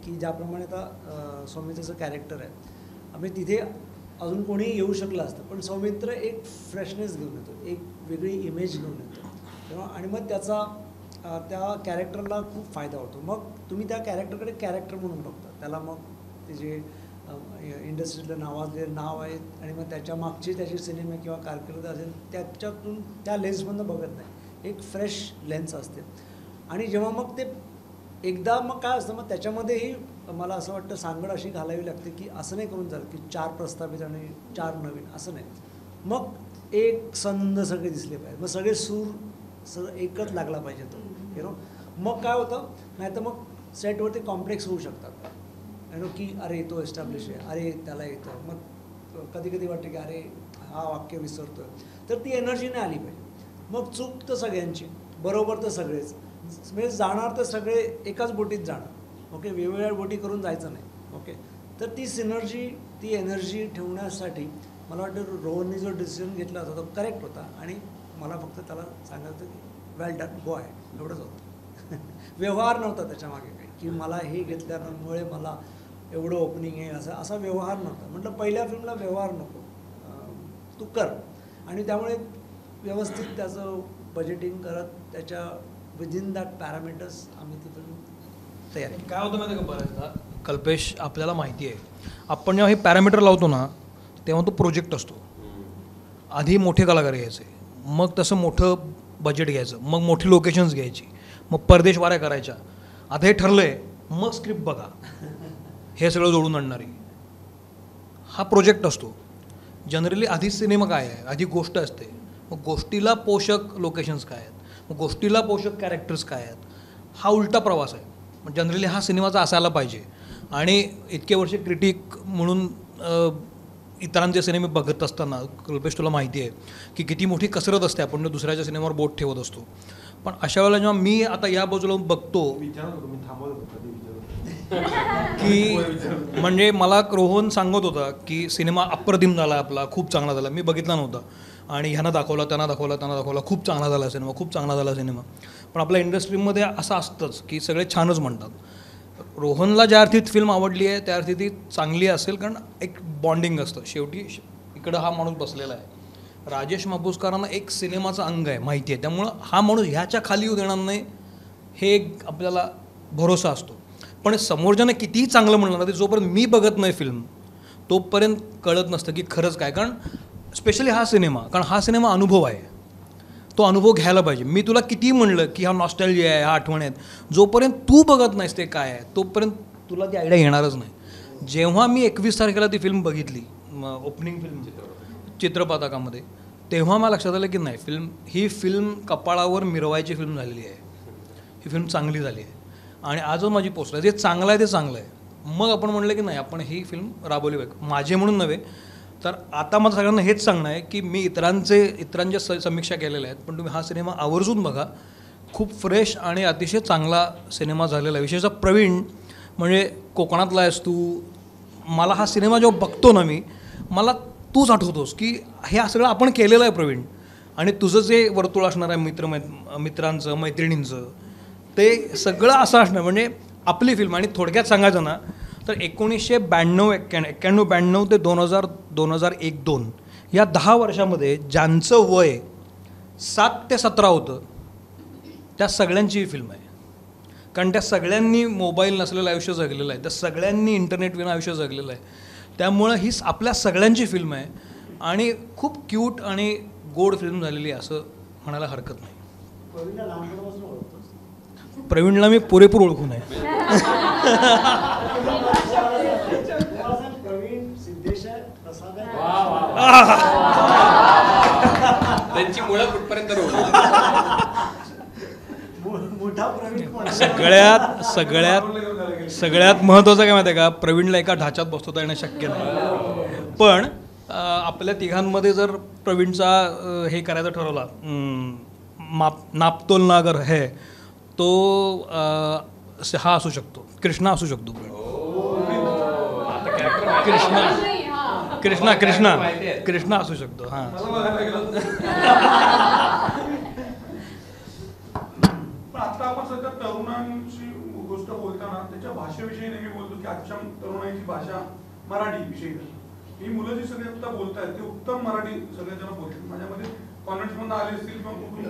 की ज्याप्रमाणे आता सौमित्रचं कॅरेक्टर आहे, आम्ही तिथे अजून कोणी येऊ शकलं असतं, पण सौमित्र एक फ्रेशनेस घेऊन येतो, एक वेगळी इमेज घेऊन येतो. आणि मग त्याचा त्या कॅरेक्टरला खूप फायदा होतो. मग तुम्ही त्या कॅरेक्टरकडे कॅरेक्टर म्हणून बघता, त्याला मग ते जे इंडस्ट्रीतलं नावाजलेलं नाव आहे आणि मग त्याच्या मागचे त्याचे सिनेमे किंवा कारकीर्द असेल त्याच्यातून त्या लेन्समधून बघत नाही, एक फ्रेश लेन्स असते. आणि जेव्हा मग ते एकदा मग काय असतं मग त्याच्यामध्येही मला असं वाटतं सांगड अशी घालावी लागते की असं नाही करून चालेल की 4 प्रस्थापित आणि 4 नवीन, असं नाही. मग एक संद सगळे दिसले पाहिजे, मग सगळे सूर एकच लागला पाहिजे तो. मग काय होतं, नाही तर मग सेटवरती कॉम्प्लेक्स होऊ शकतात की अरे तो एस्टॅब्लिश आहे, अरे त्याला येतं. मग कधी कधी वाटतं की अरे हा वाक्य विसरतोय, तर ती एनर्जी नाही आली पाहिजे. मग चूक तर सगळ्यांची, बरोबर तर सगळेच, म्हणजे जाणार तर सगळे एकाच बोटीत जाणार, ओके, वेगवेगळ्या बोटी करून जायचं नाही, ओके. तर ती सिनर्जी, ती एनर्जी ठेवण्यासाठी मला वाटतं रोहननी जो डिसिजन घेतला होता तो करेक्ट होता. आणि मला फक्त त्याला सांगायचं की वेल डन, गो आहे, एवढंच होतं. व्यवहार नव्हता त्याच्यामागे काही की मला हे घेतल्यामुळे मला एवढं ओपनिंग आहे, असा व्यवहार नव्हता. म्हटलं पहिल्या फिल्मला व्यवहार नको, तू कर. आणि त्यामुळे व्यवस्थित त्याचं बजेटिंग करत त्याच्या विदिन दॅट पॅरामीटर्स आम्ही ती फिल्म तयार केली. काय होतं माहिती आहे का, बऱ्याचदा कल्पेश आपल्याला माहिती आहे, आपण जेव्हा हे पॅरामीटर लावतो ना तेव्हा तो प्रोजेक्ट असतो. आधी मोठे कलाकार घ्यायचे, मग तसं मोठं बजेट घ्यायचं, मग मोठी लोकेशन्स घ्यायची, मग परदेशवाऱ्या करायच्या. आता हे ठरलं आहे, मग स्क्रिप्ट बघा, हे सगळं जोडून आणणारी हा प्रोजेक्ट असतो. जनरली आधीच सिनेमा काय आहे, आधी गोष्ट असते, मग गोष्टीला पोषक लोकेशन्स काय आहेत, मग गोष्टीला पोषक कॅरेक्टर्स काय आहेत, हा उलटा प्रवास आहे. मग जनरली हा सिनेमाचा असायला पाहिजे. आणि इतके वर्ष क्रिटिक म्हणून इतरांचे सिनेमे बघत असताना कल्पेश तुला माहिती आहे की किती मोठी कसरत असते, आपण दुसऱ्याच्या सिनेमावर बोट ठेवत असतो. पण अशा वेळेला जेव्हा मी आता या बाजूला बघतो की म्हणजे मला रोहन सांगत होता की सिनेमा अप्रतिम झाला आपला, खूप चांगला झाला, मी बघितला नव्हता आणि ह्यांना दाखवला, त्यांना दाखवला, खूप चांगला झाला सिनेमा, खूप चांगला झाला सिनेमा. पण आपल्या इंडस्ट्रीमध्ये असं असतंच की सगळे छानच म्हणतात. रोहनला ज्या अर्थी फिल्म आवडली आहे त्या अर्थी ती चांगली असेल, कारण एक बॉन्डिंग असतं. शेवटी इकडं हा माणूस बसलेला आहे, राजेश मापुसकरांना एक सिनेमाचं अंग आहे माहिती आहे, त्यामुळं हा माणूस ह्याच्या खाली येऊ देणार नाही हे एक आपल्याला भरोसा असतो. पण समोरच्यानं कितीही चांगलं म्हणलं ना, ते जोपर्यंत मी बघत नाही फिल्म तोपर्यंत कळत नसतं की खरंच काय. कारण स्पेशली हा सिनेमा अनुभव आहे, तो अनुभव घ्यायला पाहिजे. मी तुला किती म्हणलं की हा नॉस्टॅल्जिया आहे, हा आठवण आहेत, जोपर्यंत तू बघत नाहीस ते काय आहे तोपर्यंत तुला ती आयडिया येणारच नाही. जेव्हा मी 21 तारखेला ती फिल्म बघितली, ओपनिंग फिल्म चित्रपटाकामध्ये, तेव्हा मला लक्षात आलं की नाही, ही फिल्म कपाळावर मिरवायची फिल्म झालेली आहे, ही फिल्म चांगली झाली आहे. आणि आजच माझी पोस्ट आहे, जे चांगलं आहे ते चांगलं आहे. मग आपण म्हणलं की नाही, आपण ही फिल्म राबवली पाहिजे, माझे म्हणून नव्हे. तर आता मला सगळ्यांना हेच सांगणं आहे की मी इतरांच्या समीक्षा केलेल्या आहेत, पण तुम्ही हा सिनेमा आवर्जून बघा. खूप फ्रेश आणि अतिशय चांगला सिनेमा झालेला आहे. विशेषतः प्रवीण, म्हणजे कोकणातला आहेस तू, मला हा सिनेमा जेव्हा बघतो ना मी, मला तूच आठवतोस की हे सगळं आपण केलेलं आहे प्रवीण. आणि तुझं जे वर्तुळ असणार आहे मित्रांचं, मैत्रिणींचं, ते सगळं असं असणार, म्हणजे आपली फिल्म. आणि थोडक्यात सांगायचं ना तर 1991 ते 2001-2 या 10 वर्षामध्ये ज्यांचं वय 7 ते 17 होतं त्या सगळ्यांची ही फिल्म आहे. कारण त्या सगळ्यांनी मोबाईल नसलेलं आयुष्य जगलेलं आहे, त्या सगळ्यांनी इंटरनेट विना आयुष्य जगलेलं आहे. त्यामुळं ही आपल्या सगळ्यांची फिल्म आहे आणि खूप क्यूट आणि गोड फिल्म झालेली आहे असं म्हणायला हरकत नाही. प्रवीणला मी पुरेपूर ओळखून आहे. त्यांची मुळं कुठपर्यंत सगळ्यात महत्त्वाचं काय माहिती आहे का, प्रवीणला एका ढाच्यात बसवता येणं शक्य नाही. पण आपल्या तिघांमध्ये जर प्रवीणचा हे करायचं ठरवला, नापतोल नागर है, तो हा असू शकतो, कृष्णा असू शकतो. कृष्णा असू शकतो. हां, पण आता आपण सध्या तरुणांची गोष्ट बोलताना त्याच्या भाषेविषयी नेहमी बोलतो की आजच्या तरुणांची भाषा मराठी विषयी. ही मुलं जी सगळे आता बोलतायत ते उत्तम मराठी सगळेजण बोलतात. माझ्यामध्ये कॉन्व्हेंट्समधून आले असतील किंवा कुठून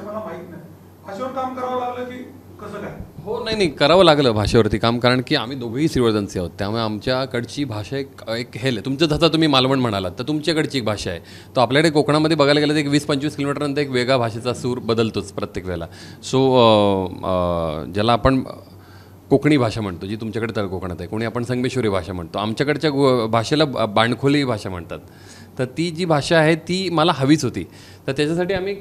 मला माहित नाही. भाषेवर काम करावं लागलं की कसं काय? हो, नाही करावं लागलं भाषेवरती काम, कारण की आम्ही दोघंही श्रीवर्धनचे आहोत. त्यामुळे आमच्याकडची भाषा एक हेल आहे. तुमचं जसं तुम्ही मालवण म्हणालात तर तुमच्याकडची एक भाषा आहे. तो आपल्याकडे कोकणामध्ये बघायला गेलं तर एक 20-25 किलोमीटरनंतर एक वेगळा भाषेचा सूर बदलतोच प्रत्येक वेळेला. सो ज्याला आपण कोकणी भाषा म्हणतो, जी तुमच्याकडे तर कोकणात आहे, कोणी आपण संगमेश्वरी भाषा म्हणतो, आमच्याकडच्या भाषेला बांडखोली भाषा म्हणतात. तर ती जी भाषा आहे ती मला हवीच होती. तर त्याच्यासाठी आम्ही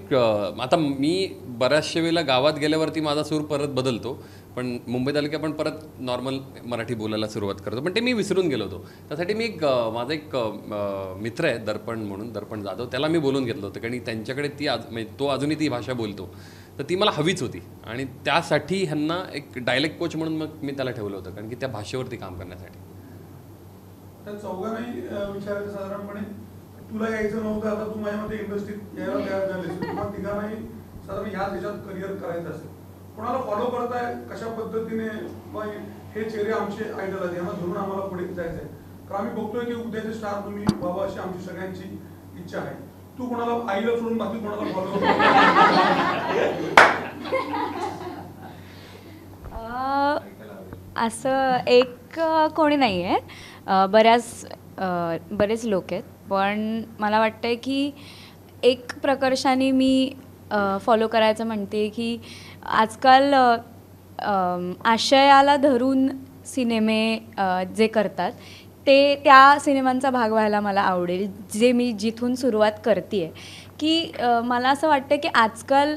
आता मी बऱ्याचशा वेळेला गावात गेल्यावरती माझा सूर परत बदलतो, पण मुंबईत आलं की आपण परत नॉर्मल मराठी बोलायला सुरुवात करतो. पण ते मी विसरून गेलो होतो. त्यासाठी मी माझा एक मित्र आहे दर्पण म्हणून, दर्पण जाधव, त्याला मी बोलून घेतलं होतं, कारण त्यांच्याकडे म्हणजे तो अजूनही ती भाषा बोलतो. तर ती मला हवीच होती आणि त्यासाठी ह्यांना एक डायलेक्ट कोच म्हणून मग मी त्याला ठेवलं होतं, कारण की त्या भाषेवरती काम करण्यासाठी. त्या चौघांनाही विचारायचं साधारणपणे, तुला यायचं नव्हतं, आता तू माझ्यामध्ये इंडस्ट्रीत यायला तयार झालीस, किंवा तिघांनाही साधारण ह्या देशात करिअर करायचं असेल, कोणाला फॉलो करताय, कशा पद्धतीने हे चेहरे आमचे आयडल आहेत, यांना धरून आम्हाला पुढे जायचं आहे. कारण आम्ही बघतोय की उद्याचे स्टार तुम्ही व्हावं अशी आमची सगळ्यांची इच्छा आहे. तू कोणाला आईला सोडून बाकी कोणाला फॉलो असं एक कोणी नाही आहे, बरेच लोक आहेत. पण मला वाटतं की एक प्रकर्षाने मी फॉलो करायचं म्हणते की आजकाल आशयाला धरून सिनेमे जे करतात ते त्या सिनेमांचा भाग व्हायला मला आवडेल, जे मी जिथून सुरुवात करते आहे. की मला असं वाटतं की आजकाल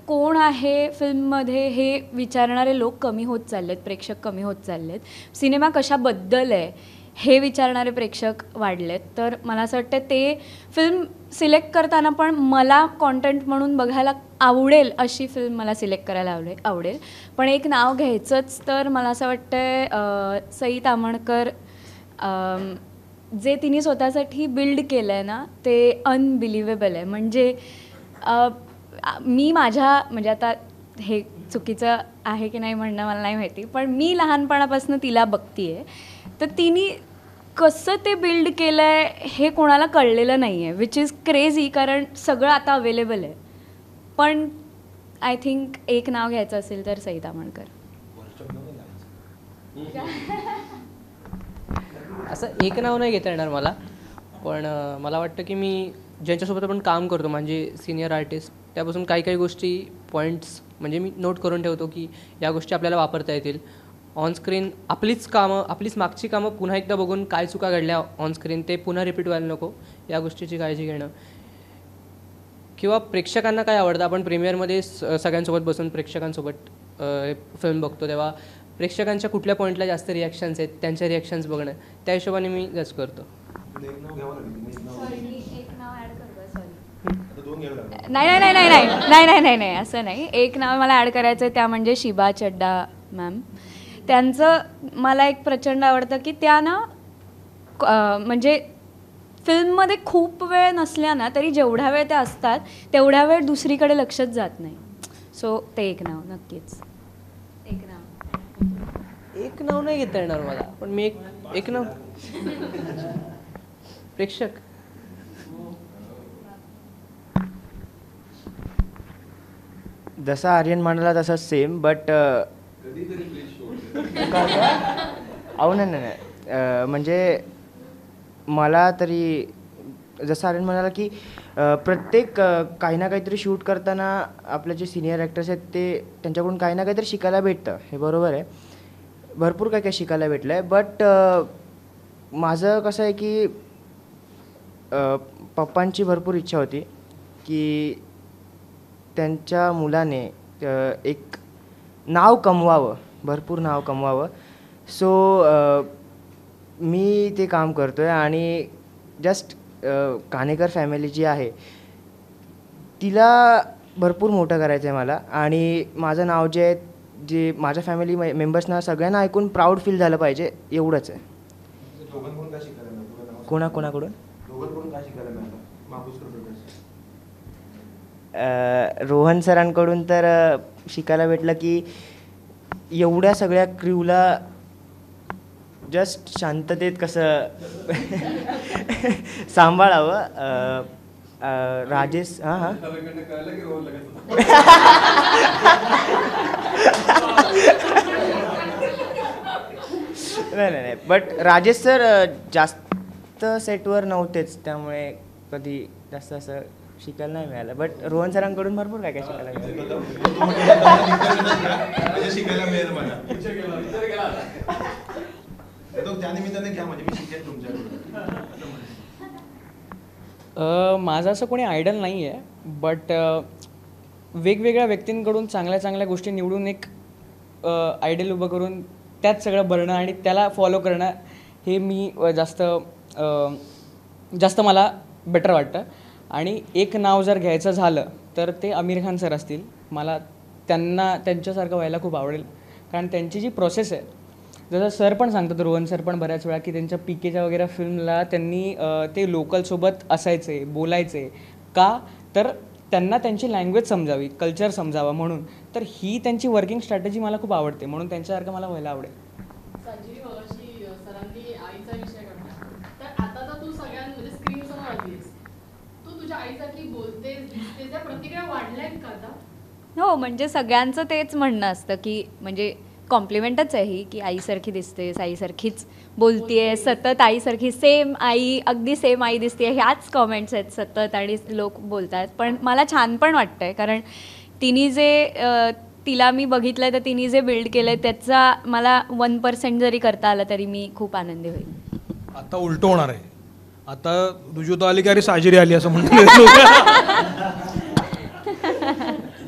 कोण आहे फिल्ममध्ये हे विचारणारे लोक कमी होत चाललेत, प्रेक्षक कमी होत चाललेत. सिनेमा कशाबद्दल आहे हे विचारणारे प्रेक्षक वाढलेत. तर मला असं वाटतं ते फिल्म सिलेक्ट करताना पण मला कॉन्टेंट म्हणून बघायला आवडेल अशी फिल्म मला सिलेक्ट करायला आवडेल. पण एक नाव घ्यायचंच तर मला असं वाटतं सई ताम्हणकर, जे तिने स्वतःसाठी बिल्ड केलं आहे ना ते अनबिलिव्हेबल आहे. म्हणजे मी म्हणजे आता हे चुकीचं आहे की नाही म्हणणं मला नाही माहिती, पण मी लहानपणापासून तिला बघते आहे. तर तिने कसं ते बिल्ड केलं आहे हे कोणाला कळलेलं नाही आहे, विच इज क्रेझी, कारण सगळं आता अवेलेबल आहे. पण आय थिंक एक नाव घ्यायचं असेल तर सई ताम्हणकर. असं एक नाव नाही घेता येणार मला, पण मला वाटतं की मी ज्यांच्यासोबत आपण काम करतो म्हणजे सिनियर आर्टिस्ट, त्यापासून काही गोष्टी पॉईंट्स म्हणजे मी नोट करून ठेवतो की या गोष्टी आपल्याला वापरता येतील. ऑनस्क्रीन आपलीच मागची कामं पुन्हा एकदा बघून काय चुका घडल्या ऑनस्क्रीन ते पुन्हा रिपीट व्हायला नको, या गोष्टीची काळजी घेणं. किंवा प्रेक्षकांना काय आवडतं, आपण प्रीमियरमध्ये सगळ्यांसोबत बसून प्रेक्षकांसोबत फिल्म बघतो, तेव्हा प्रेक्षकांच्या कुठल्या पॉईंटला जास्त रिॲक्शन्स आहेत त्यांच्या रिॲक्शन्स बघणं, त्या हिशोबाने मी जज करतो. नाही असं नाही. एक नाव मला ॲड करायचं आहे, त्या म्हणजे शिबा चड्डा मॅम. त्यांचं मला एक प्रचंड आवडतं की त्या ना म्हणजे फिल्ममध्ये खूप वेळ नसल्या ना तरी जेवढा वेळ त्या असतात तेवढ्या वेळ दुसरीकडे लक्षच जात नाही. सो ते एक नाव नक्कीच. एक नाव नाही घेता येणार मला, पण मी एक नाव प्रेक्षक जसा आर्यन म्हणाला तसा सेम, बट अहो नाही म्हणजे मला तरी जसं आर्यन म्हणाला की प्रत्येक काही ना काहीतरी शूट करताना आपले जे सिनियर ॲक्टर्स आहेत ते त्यांच्याकडून काही ना काहीतरी शिकायला भेटतं, हे बरोबर आहे. भरपूर काय शिकायला भेटलं आहे. बट माझं कसं आहे की पप्पांची भरपूर इच्छा होती की त्यांच्या मुलाने एक नाव कमवावं, भरपूर नाव कमवावं. सो मी ते काम करतो आहे आणि जस्ट कानेकर फॅमिली जी आहे तिला भरपूर मोठं करायचं आहे मला. आणि माझं नाव जे आहे, जे माझ्या फॅमिली मेंबर्सना सगळ्यांना ऐकून प्राऊड फील झालं पाहिजे, एवढंच आहे. दोघांकडून काय शिकायला मिळालं? कोणाकोणाकडून? दोघांकडून काय शिकायला मिळालं मापूसकर ब्रदर्स? रोहन सरांकडून तर शिकायला भेटलं की एवढ्या सगळ्या क्रूला जस्ट शांततेत कसं सांभाळावं. राजेश हां हां नाही, बट राजेश सर जास्त सेटवर नव्हतेच, त्यामुळे कधी जास्त असं शिकायला नाही मिळालं. बट रोहन सरांकडून भरपूर काय काय शिकायला मिळालं. शिकायला मिळेल मला. त्यानिमित्ताने घ्या, म्हणजे मी शिकेल तुमच्याकडून. माझं असं कोणी आयडल नाही आहे, बट वेगवेगळ्या व्यक्तींकडून चांगल्या चांगल्या गोष्टी निवडून एक आयडल उभं करून त्यात सगळं भरणं आणि त्याला फॉलो करणं हे मी जास्त मला बेटर वाटतं. आणि एक नाव जर घ्यायचं झालं तर ते आमिर खान सर असतील. मला त्यांच्यासारखं व्हायला खूप आवडेल, कारण त्यांची जी प्रोसेस आहे, जसं सर पण सांगतात, रोहन सर पण बऱ्याच वेळा, की त्यांच्या पीकेच्या वगैरे फिल्मला त्यांनी ते लोकलसोबत असायचे, बोलायचे. का तर त्यांना त्यांची लँग्वेज समजावी, कल्चर समजावं म्हणून. तर ही त्यांची वर्किंग स्ट्रॅटेजी मला खूप आवडते, म्हणून त्यांच्यासारखं मला व्हायला आवडेल. संजीवी मगाशी सरांनी आईचा विषय काढला, तर आता तर तू म्हणजे स्क्रीनसमोर आलीस, तू तुझ्या आईसारखी बोलतेस, दिसतेस, त्या प्रतिक्रिया वाढल्यात का आता? हो, म्हणजे सगळ्यांचं तेच म्हणणं असतं की म्हणजे कॉम्प्लिमेंटच आहे ही, की आईसारखी दिसतेस, आईसारखीच बोलतीये सतत, आईसारखी सेम आई, अगदी सेम आई दिसते, ह्याच कॉमेंट्स आहेत सतत आणि लोक बोलत आहेत. पण मला छान पण वाटतं आहे, कारण तिला मी बघितलं आहे, तर तिने जे बिल्ड केलं आहे त्याचा मला 1% जरी करता आलं तरी मी खूप आनंदी होईल. आता उलटं होणार आहे. आता रुजू आली की अरे साजिरी आली असं म्हणतो.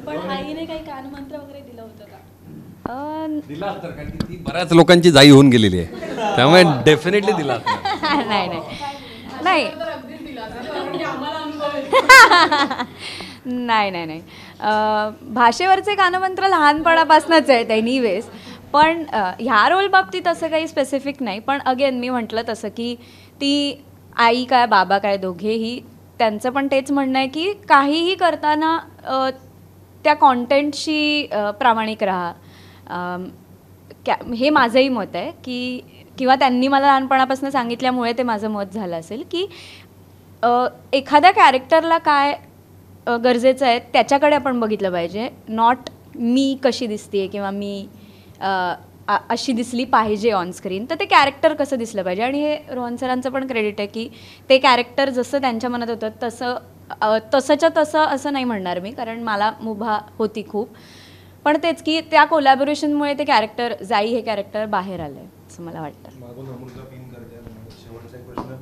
पण आईने काही कानमंत्र वगैरे दिलं होतं का? दिला असतं, कारण की ती बऱ्याच लोकांची जाई होऊन गेलेली आहे, त्यामुळे डेफिनेटली दिला असतं. नाही भाषेवरचे कानमंत्र लहानपणापासूनच आहेत एनिवेज. पण ह्या रोल बाबतीत असं काही स्पेसिफिक नाही. पण अगेन मी म्हटलं तसं की ती आई काय बाबा काय दोघेही, त्यांचं पण तेच म्हणणं आहे की काहीही करताना त्या कॉन्टेंटशी प्रामाणिक राहा. हे माझंही मत आहे की, किंवा त्यांनी मला लहानपणापासून सांगितल्यामुळे ते माझं मत झालं असेल की एखाद्या कॅरेक्टरला काय गरजेचं आहे त्याच्याकडे आपण बघितलं पाहिजे, नॉट मी कशी दिसते किंवा मी अशी दिसली पाहिजे ऑन स्क्रीन. तर ते कॅरेक्टर कसं दिसलं पाहिजे. आणि हे रोहन सरांचं पण क्रेडिट आहे की ते कॅरेक्टर जसं त्यांच्या मनात होतं तसंच्या तसं असं नाही म्हणणार मी, कारण मला मुभा होती खूप. पण तेच की त्या कोलॅबोरेशनमुळे ते कॅरेक्टर, जाई हे कॅरेक्टर बाहेर आलं आहे असं मला वाटतं. मागून अमृता पिन करते. शेवटचा एक प्रश्न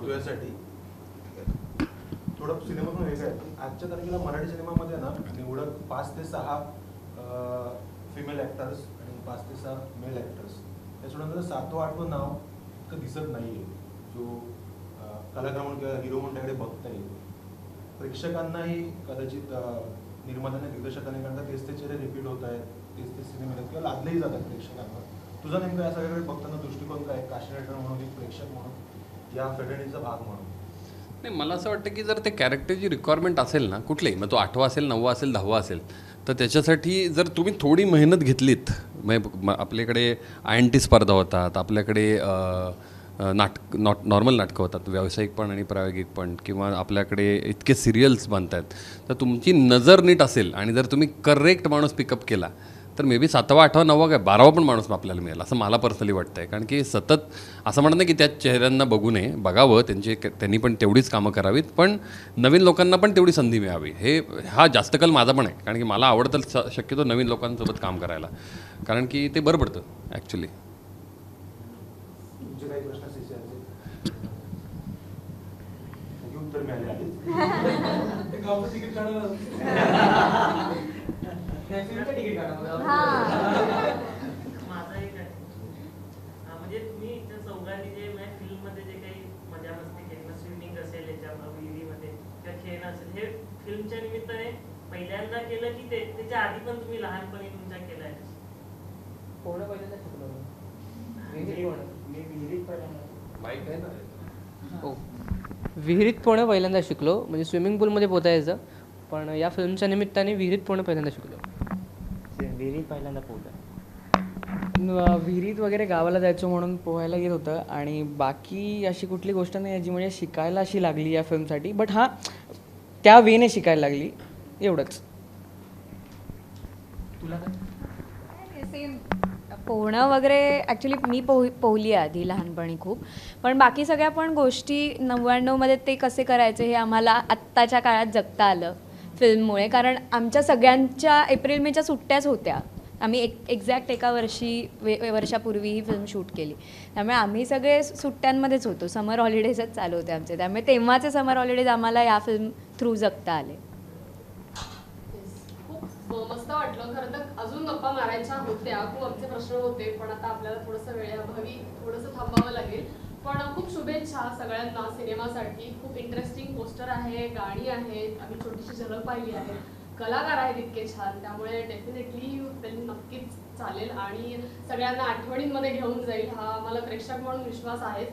तुझ्यासाठी, थोडं सिनेमा पण वेगळा आहे. आजच्या तारखेला मराठी सिनेमामध्ये ना निवडक 5 ते 6 फिमेल ॲक्टर्स आणि 5 ते 6 मेल ॲक्टर्स, त्या सोडून 7वं 8वं नाव इतकं दिसत नाही आहे, जो कलाकार म्हणून किंवा हिरो म्हणून त्याकडे बघता येईल. प्रेक्षकांनाही कदाचित निर्मात्याने दिग्दर्शकांनी, कारण तेच ते चेहरे रिपीट होत आहेत, तेच ते सिनेमे किंवा लादलेही जातात प्रेक्षकांवर. तुझा नेमका या सगळ्याकडे बघताना दृष्टिकोन काय, कास्टिंग म्हणून, एक प्रेक्षक म्हणून, या फेडरेशनचा भाग म्हणून? नाही, मला असं वाटतं की जर ते कॅरेक्टरची रिक्वायरमेंट असेल ना कुठलेही, मग तो 8वा असेल, 9वा असेल, 10वा असेल, तर त्याच्यासाठी जर तुम्ही थोडी मेहनत घेतलीत, मग आपल्याकडे INT स्पर्धा होतात, आपल्याकडे नॉर्मल नाटकं होतात, व्यावसायिक पण आणि प्रायोगिक पण, किंवा आपल्याकडे इतके सिरियल्स बनत आहेत, तर तुमची नजर नीट असेल आणि जर तुम्ही करेक्ट माणूस पिकअप केला तर मे बी 7वा 8वा 9वा काय 12वा पण माणूस आपल्याला मिळेल असं मला पर्सनली वाटतं आहे. कारण की सतत असं म्हणत नाही की त्या चेहऱ्यांना बघू नये, बघावं, त्यांनी पण तेवढीच कामं करावीत, पण नवीन लोकांना पण तेवढी संधी मिळावी. हा जास्त कल माझा पण आहे, कारण की मला आवडतं शक्यतो नवीन लोकांसोबत काम करायला, कारण की ते बरं पडतं ॲक्च्युली. तुमचे काही प्रश्न उत्तर मिळाले. तिकीट काढा. माझा एक आहे म्हणजे तुम्ही त्या चौघांनी जे फिल्ममध्ये जे काही मजा मस्ती केली मग स्विमिंग असेल याच्यामध्ये विहिरीमध्ये किंवा खेळणं असेल हे फिल्मच्या निमित्ताने पहिल्यांदा केलं की त्याच्या आधी पण तुम्ही लहानपणी तुमच्या केलंय? पोहणं पहिल्यांदा शिकलो मी. हो विहिरीत पोहणं पहिल्यांदा शिकलो म्हणजे स्विमिंग पूलमध्ये पोहता यायचं पण या फिल्मच्या निमित्ताने विहिरीत पोहणं पहिल्यांदा शिकलो. विहिरीत पहिल्यांदा पोहलं. विहिरीत वगैरे गावाला जायचो म्हणून पोहायला येत होतं आणि बाकी अशी कुठली गोष्ट नाही जी म्हणजे शिकायला अशी लागली या फिल्मसाठी बट हां त्या वेने शिकायला लागली एवढंच. तुला काय? सेम पोहणं वगैरे ॲक्च्युली मी पोहली आहे आधी लहानपणी खूप पण बाकी सगळ्या पण गोष्टी 99मध्ये ते कसे करायचे हे आम्हाला आत्ताच्या काळात जगता आलं फिल्ममुळे कारण आमच्या सगळ्यांच्या एप्रिल मेच्या सुट्ट्याच होत्या. आम्ही एक्झॅक्ट एका वर्षापूर्वी ही फिल्म शूट केली त्यामुळे आम्ही सगळे सुट्ट्यांमध्येच होतो. समर हॉलिडेजच चालू होते आमचे त्यामुळे तेव्हाचे समर हॉलिडेज आम्हाला या फिल्म थ्रू जगता आले. खूप मस्त वाटलं. खरं तर अजून गप्पा मारायच्या होत्या खूप आमचे प्रश्न होते पण आता आपल्याला थोडंसं वेळेअभावी थोडंसं थांबावं लागेल. पण खूप शुभेच्छा सगळ्यांना सिनेमासाठी. खूप इंटरेस्टिंग पोस्टर आहे गाणी आहेत आम्ही छोटीशी झलक पाहिली आहे कलाकार आहेत इतके छान त्यामुळे डेफिनेटली फिल्म नक्कीच चालेल आणि सगळ्यांना आठवणींमध्ये घेऊन जाईल हा आम्हाला प्रेक्षक म्हणून विश्वास आहे.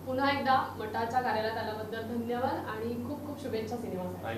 पुन्हा एकदा मटाच्या कार्यालयात आल्याबद्दल धन्यवाद आणि खूप खूप शुभेच्छा सिनेमासाठी.